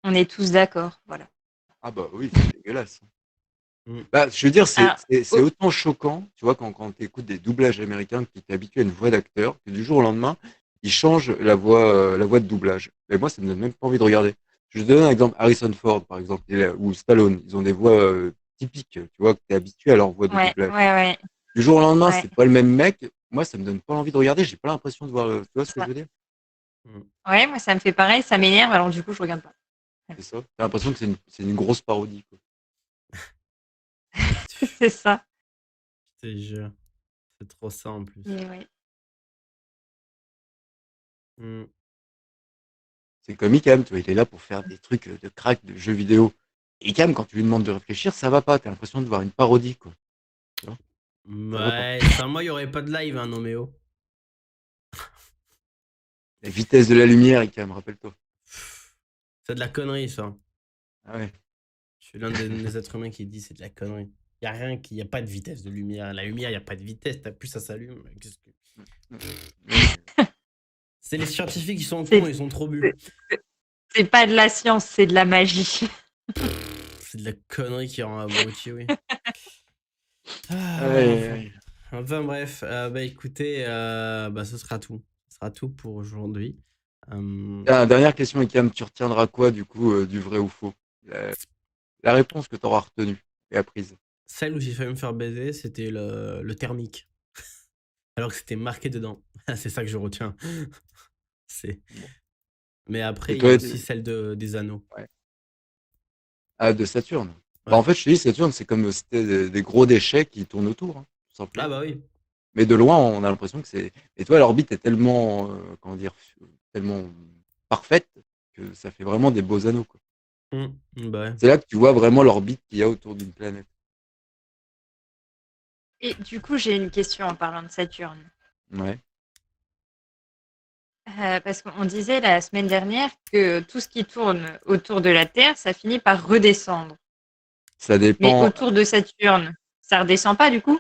on est tous d'accord. Voilà. Ah bah oui, c'est dégueulasse. Bah, je veux dire, c'est Alors, c'est- c'est oh, autant choquant, tu vois, quand tu écoutes des doublages américains, que tu t'es habitué à une voix d'acteur, que du jour au lendemain, ils changent la voix de doublage. Et moi, ça me donne même pas envie de regarder. Je te donne un exemple, Harrison Ford, par exemple, ou Stallone, ils ont des voix typiques, tu vois, que tu es habitué à leur voix de ouais, doublage. ouais, ouais, Du jour au lendemain, ouais. c'est pas le même mec. Moi, ça me donne pas envie de regarder. J'ai pas l'impression de voir. Tu vois ce que je Ça- veux dire? Ouais, moi, ça me fait pareil, ça m'énerve, alors du coup, je regarde pas. C'est ça. T'as l'impression que c'est une grosse parodie, quoi. C'est ça. Je te jure. C'est trop ça en plus. Mais ouais. Mm. C'est comme Icam, tu vois, il est là pour faire des trucs de crack de jeux vidéo. Icam, quand tu lui demandes de réfléchir, ça va pas. T'as l'impression de voir une parodie, quoi. Tu vois, ça va pas. Ouais, sans moi, il n'y aurait pas de live, hein, Noméo. La vitesse de la lumière, Icam, rappelle-toi. C'est de la connerie, ça. Ah ouais. Je suis l'un des êtres humains qui dit c'est de la connerie. Il n'y a rien qui. Il n'y a pas de vitesse de lumière. La lumière, il n'y a pas de vitesse. T'appuies, ça s'allume. C'est les scientifiques qui sont C'est- cons, ils sont trop bu. C'est pas de la science, c'est de la magie. C'est de la connerie qui rend abruti, oui. Ah, Ouais. enfin bref, bah écoutez, bah ce sera tout. Ce sera tout pour aujourd'hui. Dernière question, Icam, tu retiendras quoi, du coup, du vrai ou faux? La réponse que tu auras retenue et apprise. Celle où j'ai failli me faire baiser, c'était le thermique. Alors que c'était marqué dedans. C'est ça que je retiens. C'est... Mais après, Et il y toi, a aussi celle des anneaux. ouais. Ah, de Saturne. Bah, Ouais. en fait, je te dis, Saturne, c'est comme c'était des gros déchets qui tournent autour, hein, tout simplement. Ah bah oui. Mais de loin, on a l'impression que c'est. Et toi, l'orbite est tellement, comment dire, tellement parfaite que ça fait vraiment des beaux anneaux, quoi. Bah ouais. C'est là que tu vois vraiment l'orbite qu'il y a autour d'une planète. Et du coup, j'ai une question en parlant de Saturne. Ouais. Parce qu'on disait la semaine dernière que tout ce qui tourne autour de la Terre, ça finit par redescendre. Ça Mais dépend. autour de Saturne, ça redescend pas du coup?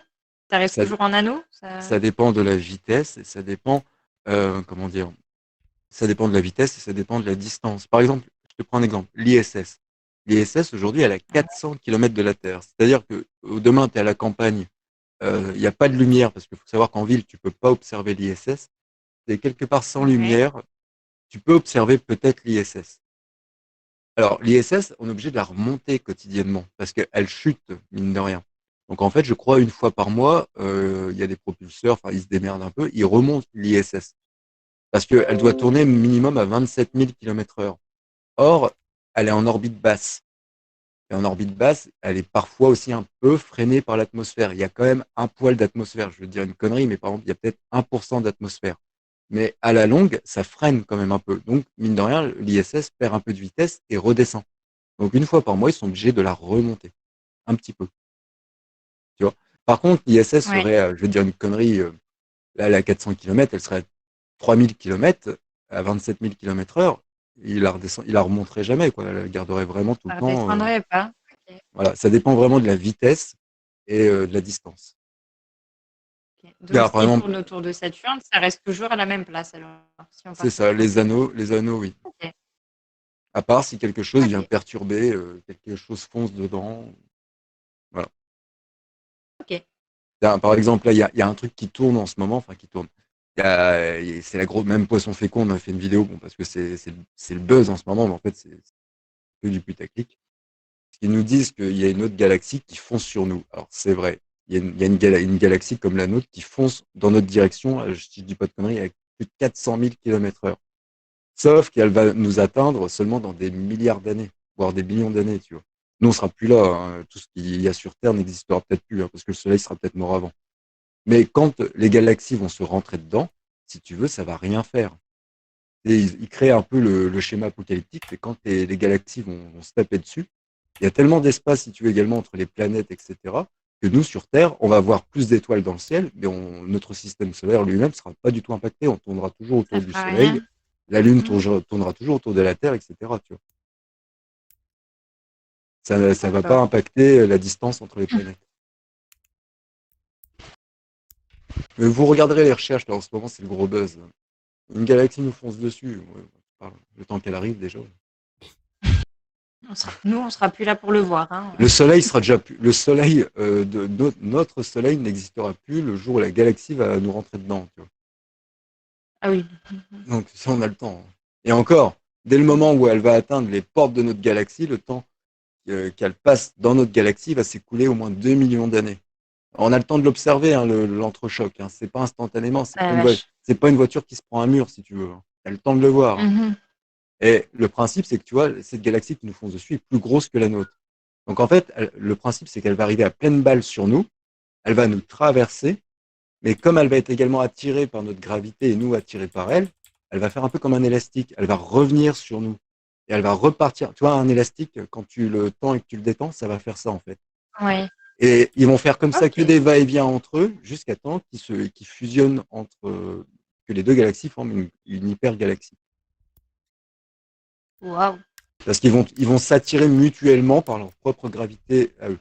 Ça reste Ça, toujours en anneau? ça dépend de la vitesse et ça dépend, comment dire, ça dépend de la vitesse et ça dépend de la distance. Par exemple, je te prends un exemple, l'ISS. L'ISS, aujourd'hui, elle est à 400 km de la Terre. C'est-à-dire que demain, tu es à la campagne, il n'y a pas de lumière, parce qu'il faut savoir qu'en ville, tu peux pas observer l'ISS. C'est quelque part sans Ouais. lumière, tu peux observer peut-être l'ISS. Alors, l'ISS, on est obligé de la remonter quotidiennement, parce qu'elle chute, mine de rien. Donc, en fait, je crois, une fois par mois, il y a des propulseurs, enfin, ils se démerdent un peu, ils remontent l'ISS. Parce qu'elle doit tourner minimum à 27 000 km/h. Or, elle est en orbite basse. Et en orbite basse, elle est parfois aussi un peu freinée par l'atmosphère. Il y a quand même un poil d'atmosphère. Je veux dire une connerie, mais par exemple, il y a peut-être 1% d'atmosphère. Mais à la longue, ça freine quand même un peu. Donc, mine de rien, l'ISS perd un peu de vitesse et redescend. Donc, une fois par mois, ils sont obligés de la remonter. Un petit peu. Tu vois. Par contre, l'ISS Ouais. serait, je veux dire une connerie, là, elle est à 400 km, elle serait à 3000 km, à 27 000 km/h. Il la remonterait jamais, quoi. Elle la garderait vraiment tout le Ça temps. redescendrait pas. Ok. Voilà, ça dépend vraiment de la vitesse et de la distance. Ok. Donc, Alors, ce par qui exemple, tourne autour de Saturne, ça reste toujours à la même place alors, si on c'est part sur ça, ça. les anneaux, oui. Ok. À part si quelque chose vient Ok. perturber, quelque chose fonce dedans. Voilà. Ok. Par exemple, là, il y a un truc qui tourne en ce moment, enfin qui tourne. C'est la grosse, même Poisson Fécond, on a fait une vidéo, bon, parce que c'est le buzz en ce moment, mais en fait, c'est que du putaclic. Ils nous disent qu'il y a une autre galaxie qui fonce sur nous. Alors, c'est vrai. Il y a une galaxie comme la nôtre qui fonce dans notre direction, si je dis pas de conneries, avec plus de 400 000 km/h. Sauf qu'elle va nous atteindre seulement dans des milliards d'années, voire des billions d'années, tu vois. Nous, on sera plus là, hein. Tout ce qu'il y a sur Terre n'existera peut-être plus, hein, parce que le Soleil sera peut-être mort avant. Mais quand les galaxies vont se rentrer dedans, si tu veux, ça va rien faire. Et ils créent un peu le schéma apocalyptique, c'est quand les galaxies vont se taper dessus, il y a tellement d'espace, si tu veux, également entre les planètes, etc., que nous, sur Terre, on va avoir plus d'étoiles dans le ciel, mais notre système solaire lui-même ne sera pas du tout impacté. On tournera toujours Ça autour du fera Soleil, rien. la Lune Mhm. tournera toujours autour de la Terre, etc. Tu vois. Ça ne va pas D'accord. impacter la distance entre les planètes. Mais vous regarderez les recherches, là, en ce moment, c'est le gros buzz. Une galaxie nous fonce dessus. Ouais, le temps qu'elle arrive, déjà. Nous, on sera plus là pour le voir. Hein. Le soleil sera déjà plus, le soleil notre soleil n'existera plus le jour où la galaxie va nous rentrer dedans. Tu vois. Ah oui. Donc ça, on a le temps. Hein. Et encore, dès le moment où elle va atteindre les portes de notre galaxie, le temps qu'elle passe dans notre galaxie va s'écouler au moins 2 millions d'années. On a le temps de l'observer, hein, l'entrechoc. Hein. C'est pas instantanément. Ah la vache. C'est pas une voiture qui se prend un mur, si tu veux. Hein. T'as le temps de le voir. Hein. Mhm. Et le principe, c'est que tu vois, cette galaxie qui nous fonce dessus est plus grosse que la nôtre. Donc en fait, le principe, c'est qu'elle va arriver à pleine balle sur nous. Elle va nous traverser. Mais comme elle va être également attirée par notre gravité et nous attirés par elle, elle va faire un peu comme un élastique. Elle va revenir sur nous. Et elle va repartir. Tu vois, un élastique, quand tu le tends et que tu le détends, ça va faire ça, en fait. Ouais. Et ils vont faire comme ça que Ok. des va-et-vient entre eux jusqu'à temps qu'ils fusionnent que les deux galaxies forment une hypergalaxie. Waouh. Parce qu'ils vont s'attirer mutuellement par leur propre gravité à eux.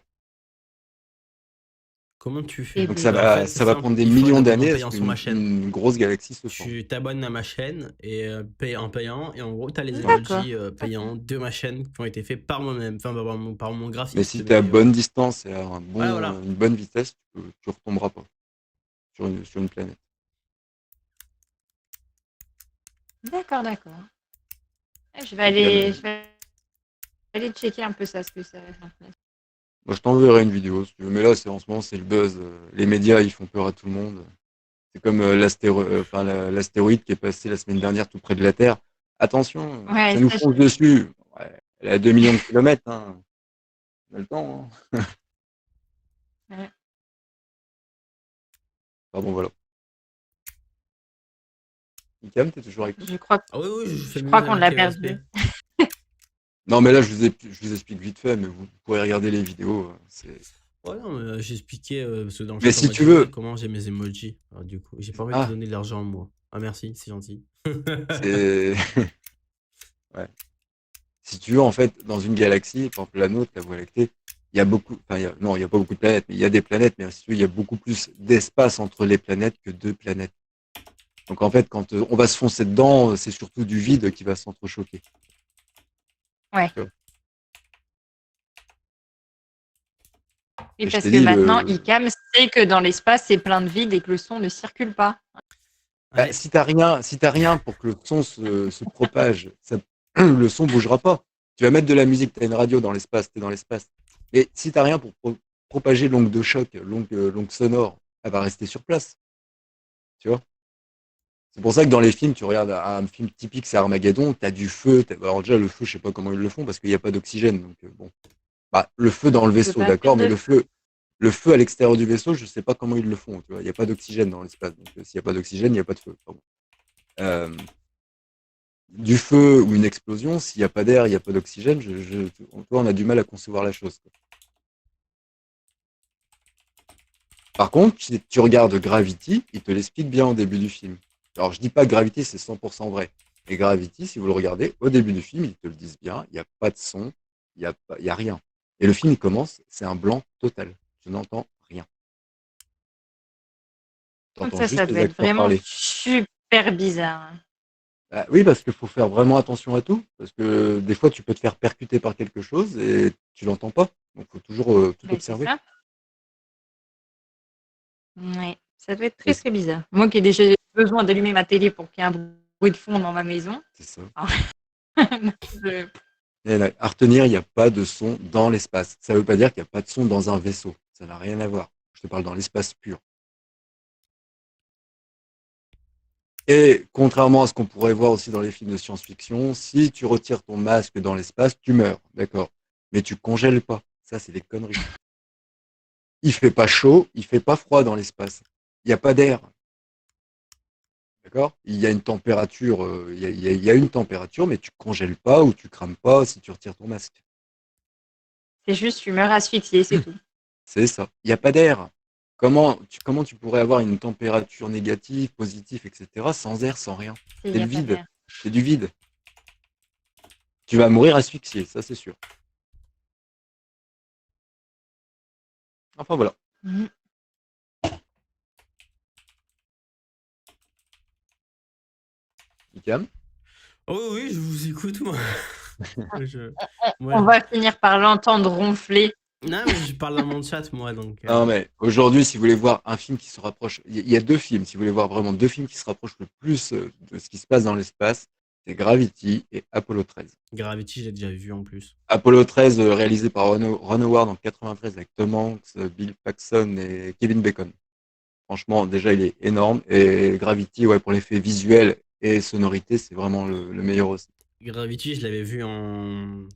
Comment tu Et fais? Donc ben, Bah, en fait, ça c'est va simple. prendre des Il faut millions t'abonner en d'années à ce payant sur ma chaîne. qu'une grosse galaxie se forme. Tu t'abonnes à ma chaîne et en payant. Et en gros, t'as les d'accord. emojis payants de ma chaîne qui ont été faits par moi-même. Enfin, par mon Mais graphiste. si tu es à bonne distance et à Voilà, voilà. une bonne vitesse, tu retomberas pas sur une planète. D'accord, d'accord. Je vais Donc, aller checker un peu ça, ce que ça. moi, je t'enverrai une vidéo si tu veux. Mais là, en ce moment, c'est le buzz. Les médias, ils font peur à tout le monde. C'est comme l'astéroïde qui est passé la semaine dernière tout près de la Terre. Attention, Ouais, ça nous ça, fonce dessus. Ouais, elle est à 2 millions de kilomètres. Hein. On a le temps. Hein. Ouais. Pardon, voilà. Icam, t'es toujours avec nous? Je crois, Ah oui, oui, je fais je mieux crois de qu'on l'a manquer de perdu. respect. Non, mais là, je vous explique vite fait, mais vous pourrez regarder les vidéos. Ouais, non, mais j'ai expliqué, parce que dans le Mais chat, on si m'a tu demandé veux, comment j'ai mes emojis. Alors, du coup, j'ai pas envie de te ah, donner de l'argent, moi. Ah, merci, c'est gentil. c'est, ouais. Si tu veux, en fait, dans une galaxie, par exemple la nôtre, la Voie lactée, il y a beaucoup, enfin, non, il y a pas beaucoup de planètes, mais il y a des planètes, mais si tu veux, il y a beaucoup plus d'espace entre les planètes que deux planètes. Donc, en fait, quand on va se foncer dedans, c'est surtout du vide qui va s'entrechoquer. Ouais. Tu vois. Oui, Et je parce t'ai que dit, maintenant, ICAM sait que dans l'espace, c'est plein de vide et que le son ne circule pas. bah, Ouais. si t'as rien pour que le son se propage, le son bougera pas. Tu vas mettre de la musique, t'as une radio dans l'espace, t'es dans l'espace. Et si t'as rien pour propager l'onde de choc, l'onde sonore, elle va rester sur place. Tu vois. C'est pour ça que dans les films, tu regardes un film typique, c'est Armageddon, t'as du feu. Alors déjà, le feu, je sais pas comment ils le font parce qu'il n'y a pas d'oxygène. Donc bon, bah, le feu dans le Tu peux vaisseau, pas faire d'accord, mais de le feu à l'extérieur du vaisseau, je sais pas comment ils le font. Tu vois, il n'y a pas d'oxygène dans l'espace. Donc s'il n'y a pas d'oxygène, il n'y a pas de feu. Pardon. Euh, du feu ou une explosion, s'il n'y a pas d'air, il n'y a pas d'oxygène, toi, on a du mal à concevoir la chose. Quoi. Par contre, si tu regardes Gravity, il te l'explique bien au début du film. Alors, je dis pas que Gravity, c'est 100% vrai. Mais Gravity, si vous le regardez, au début du film, ils te le disent bien, il n'y a pas de son, il y a rien. Et le film, il commence, c'est un blanc total. Tu n'entends rien. Tu entends ça, ça juste les doit être acteurs vraiment parler. super bizarre. Ah, oui, parce qu'il faut faire vraiment attention à tout. Parce que des fois, tu peux te faire percuter par quelque chose et tu l'entends pas. Donc, il faut toujours tout Mais c'est observer. ça. Ouais, ça doit être Et très très bizarre. Moi qui ai déjà besoin d'allumer ma télé pour qu'il y ait un bruit de fond dans ma maison. c'est ça. je- Et à retenir, il n'y a pas de son dans l'espace. Ça ne veut pas dire qu'il n'y a pas de son dans un vaisseau. Ça n'a rien à voir. Je te parle dans l'espace pur. Et contrairement à ce qu'on pourrait voir aussi dans les films de science-fiction, si tu retires ton masque dans l'espace, tu meurs. D'accord. Mais tu congèles pas. Ça, c'est des conneries. Il fait pas chaud, il fait pas froid dans l'espace. Il n'y a pas d'air. D'accord. Il y a une température, il y a une température, mais tu congèles pas ou tu crames pas si tu retires ton masque. C'est juste tu meurs asphyxié, c'est tout. C'est ça. Il n'y a pas d'air. Comment tu pourrais avoir une température négative, positive, etc. sans air, sans rien? Il C'est n'y le a pas vide. d'air. C'est du vide. Tu vas mourir asphyxié, ça c'est sûr. Enfin voilà. Mhm. Icam. Oh oui, oui, je vous écoute, moi. Je... On Moi... va finir par l'entendre ronfler. Non, mais je parle dans mon chat, moi, donc... Non, mais aujourd'hui, si vous voulez voir un film qui se rapproche, il y a deux films, si vous voulez voir vraiment deux films qui se rapprochent le plus de ce qui se passe dans l'espace, c'est Gravity et Apollo 13. Gravity, j'ai déjà vu en plus. Apollo 13, réalisé par Ron Howard en 93 avec Tom Hanks, Bill Paxton et Kevin Bacon. Franchement, déjà, il est énorme. Et Gravity, ouais, pour l'effet visuel et sonorité, c'est vraiment le meilleur aussi. Gravity, je l'avais vu en...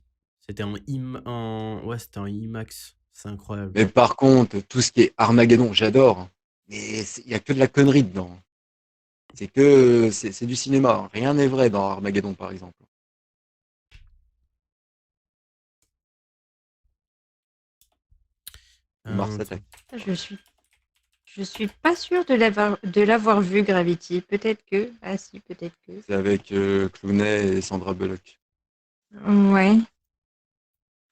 C'était Ouais, c'était en IMAX. C'est incroyable. Mais par contre, tout ce qui est Armageddon, j'adore. Mais il y a que de la connerie dedans. C'est du cinéma. Rien n'est vrai dans Armageddon, par exemple. Mars attaque. Je suis pas sûre de l'avoir vu, Gravity. Peut-être que... Ah si, peut-être que... C'est avec Clooney et Sandra Bullock. Ouais.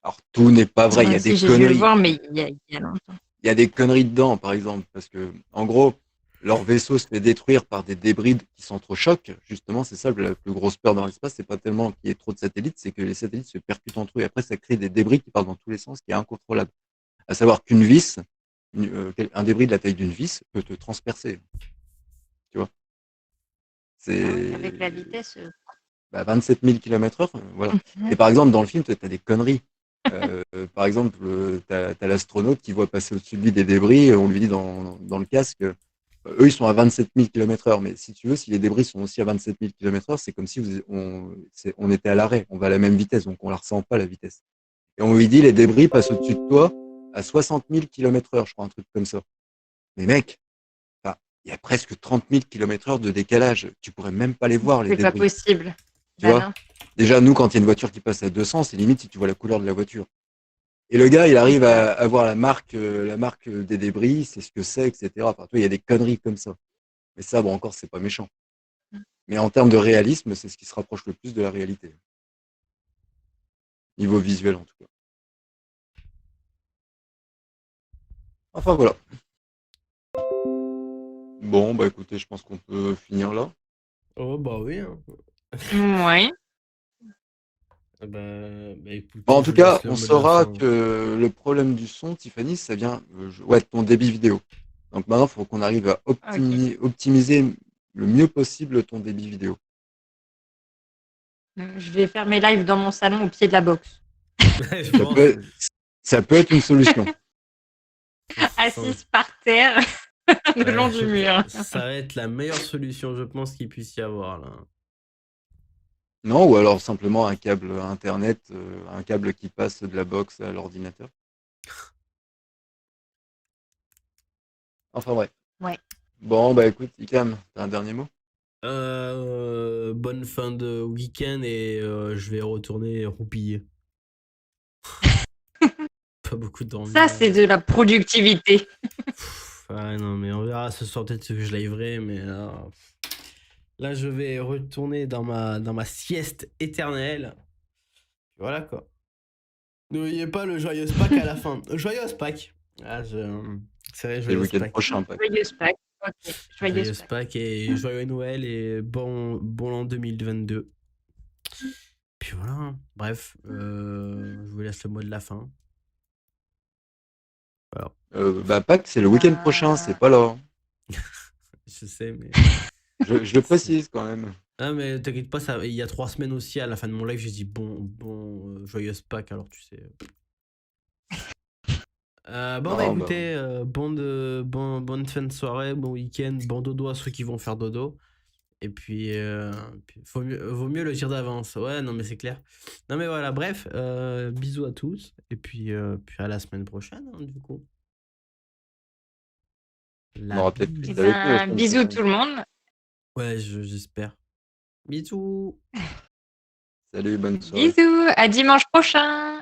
Alors, tout n'est pas vrai. Il y a Si, des j'ai dû le conneries. voir, mais il y a longtemps. Il y a des conneries dedans, par exemple, parce que, en gros, leur vaisseau se fait détruire par des débris qui s'entrechoquent. Justement, c'est ça la plus grosse peur dans l'espace. C'est pas tellement qu'il y ait trop de satellites, c'est que les satellites se percutent entre eux. Et après, ça crée des débris qui partent dans tous les sens, qui est incontrôlable. À savoir qu'une vis, un débris de la taille d'une vis peut te transpercer. Tu vois? C'est Avec la vitesse... 27 000 km/h. Voilà. Et par exemple, dans le film, tu as des conneries. Par exemple, t'as l'astronaute qui voit passer au-dessus de lui des débris, on lui dit dans le casque, eux ils sont à 27 000 km/h, mais si tu veux, si les débris sont aussi à 27 000 km/h, c'est comme si on était à l'arrêt, on va à la même vitesse, donc on la ressent pas la vitesse. Et on lui dit les débris passent au-dessus de toi à 60 000 km/h, je crois, un truc comme ça. Mais mec, il y a presque 30 000 km/h de décalage, tu pourrais même pas les voir les C'est pas débris. possible. Tu vois? Déjà, nous, quand il y a une voiture qui passe à 200, c'est limite si tu vois la couleur de la voiture. Et le gars, il arrive à voir la marque des débris, c'est ce que c'est, etc. Enfin, toi, il y a des conneries comme ça. Mais ça, bon, encore, c'est pas méchant. Mais en termes de réalisme, c'est ce qui se rapproche le plus de la réalité. Niveau visuel, en tout cas. Enfin, voilà. Bon, bah écoutez, je pense qu'on peut finir là. Oh, bah oui. Hein. Ouais. Écoutez, Bon, en je tout cas, laisse le on mot de la saura fin. que le problème du son, Tiffany, ça vient de ton débit vidéo. Donc maintenant, il faut qu'on arrive à optimiser le mieux possible ton débit vidéo. Je vais faire mes lives dans mon salon au pied de la box. Je pense. Ça peut être une solution. Assise par terre, le long du mur. Ça va être la meilleure solution, je pense, qu'il puisse y avoir là. Non, ou alors simplement un câble internet, un câble qui passe de la box à l'ordinateur. Enfin bref. Ouais. Bon, bah écoute, Icam, t'as un dernier mot? Bonne fin de week-end et je vais retourner roupiller. Pas beaucoup dormir. Ça, c'est de la productivité. Ah non, mais on verra ce soir peut-être que je liverai, mais là, je vais retourner dans ma sieste éternelle. Voilà quoi. N'oubliez pas le joyeuse Pâques à la fin. Joyeuse Pâques. Ah, c'est vrai, Le joyeuse week-end Pâques. prochain, pas. Joyeuse Pâques. Ok. Joyeuse Pâques et joyeux Noël et bon an 2022. Puis voilà. Bref, je vous laisse le mot de la fin. Voilà. Bah Pâques, c'est le week-end prochain, c'est pas là. Je sais, mais. Je le précise quand même. Ah, mais t'inquiète pas, il y a 3 semaines aussi, à la fin de mon live, j'ai dit joyeuse Pâques, alors tu sais. Écoutez, bonne fin de soirée, bon week-end, bon dodo à ceux qui vont faire dodo. Et puis, vaut mieux le dire d'avance. Ouais, non, mais c'est clair. Non, mais voilà, bref, bisous à tous. Et puis à la semaine prochaine, hein, du coup. On aura peut-être plus Eh avec nous la ben, semaine bisous prochaine. tout le monde. Ouais, j'espère. Bisous. Salut, bonne soirée. Bisous. À dimanche prochain.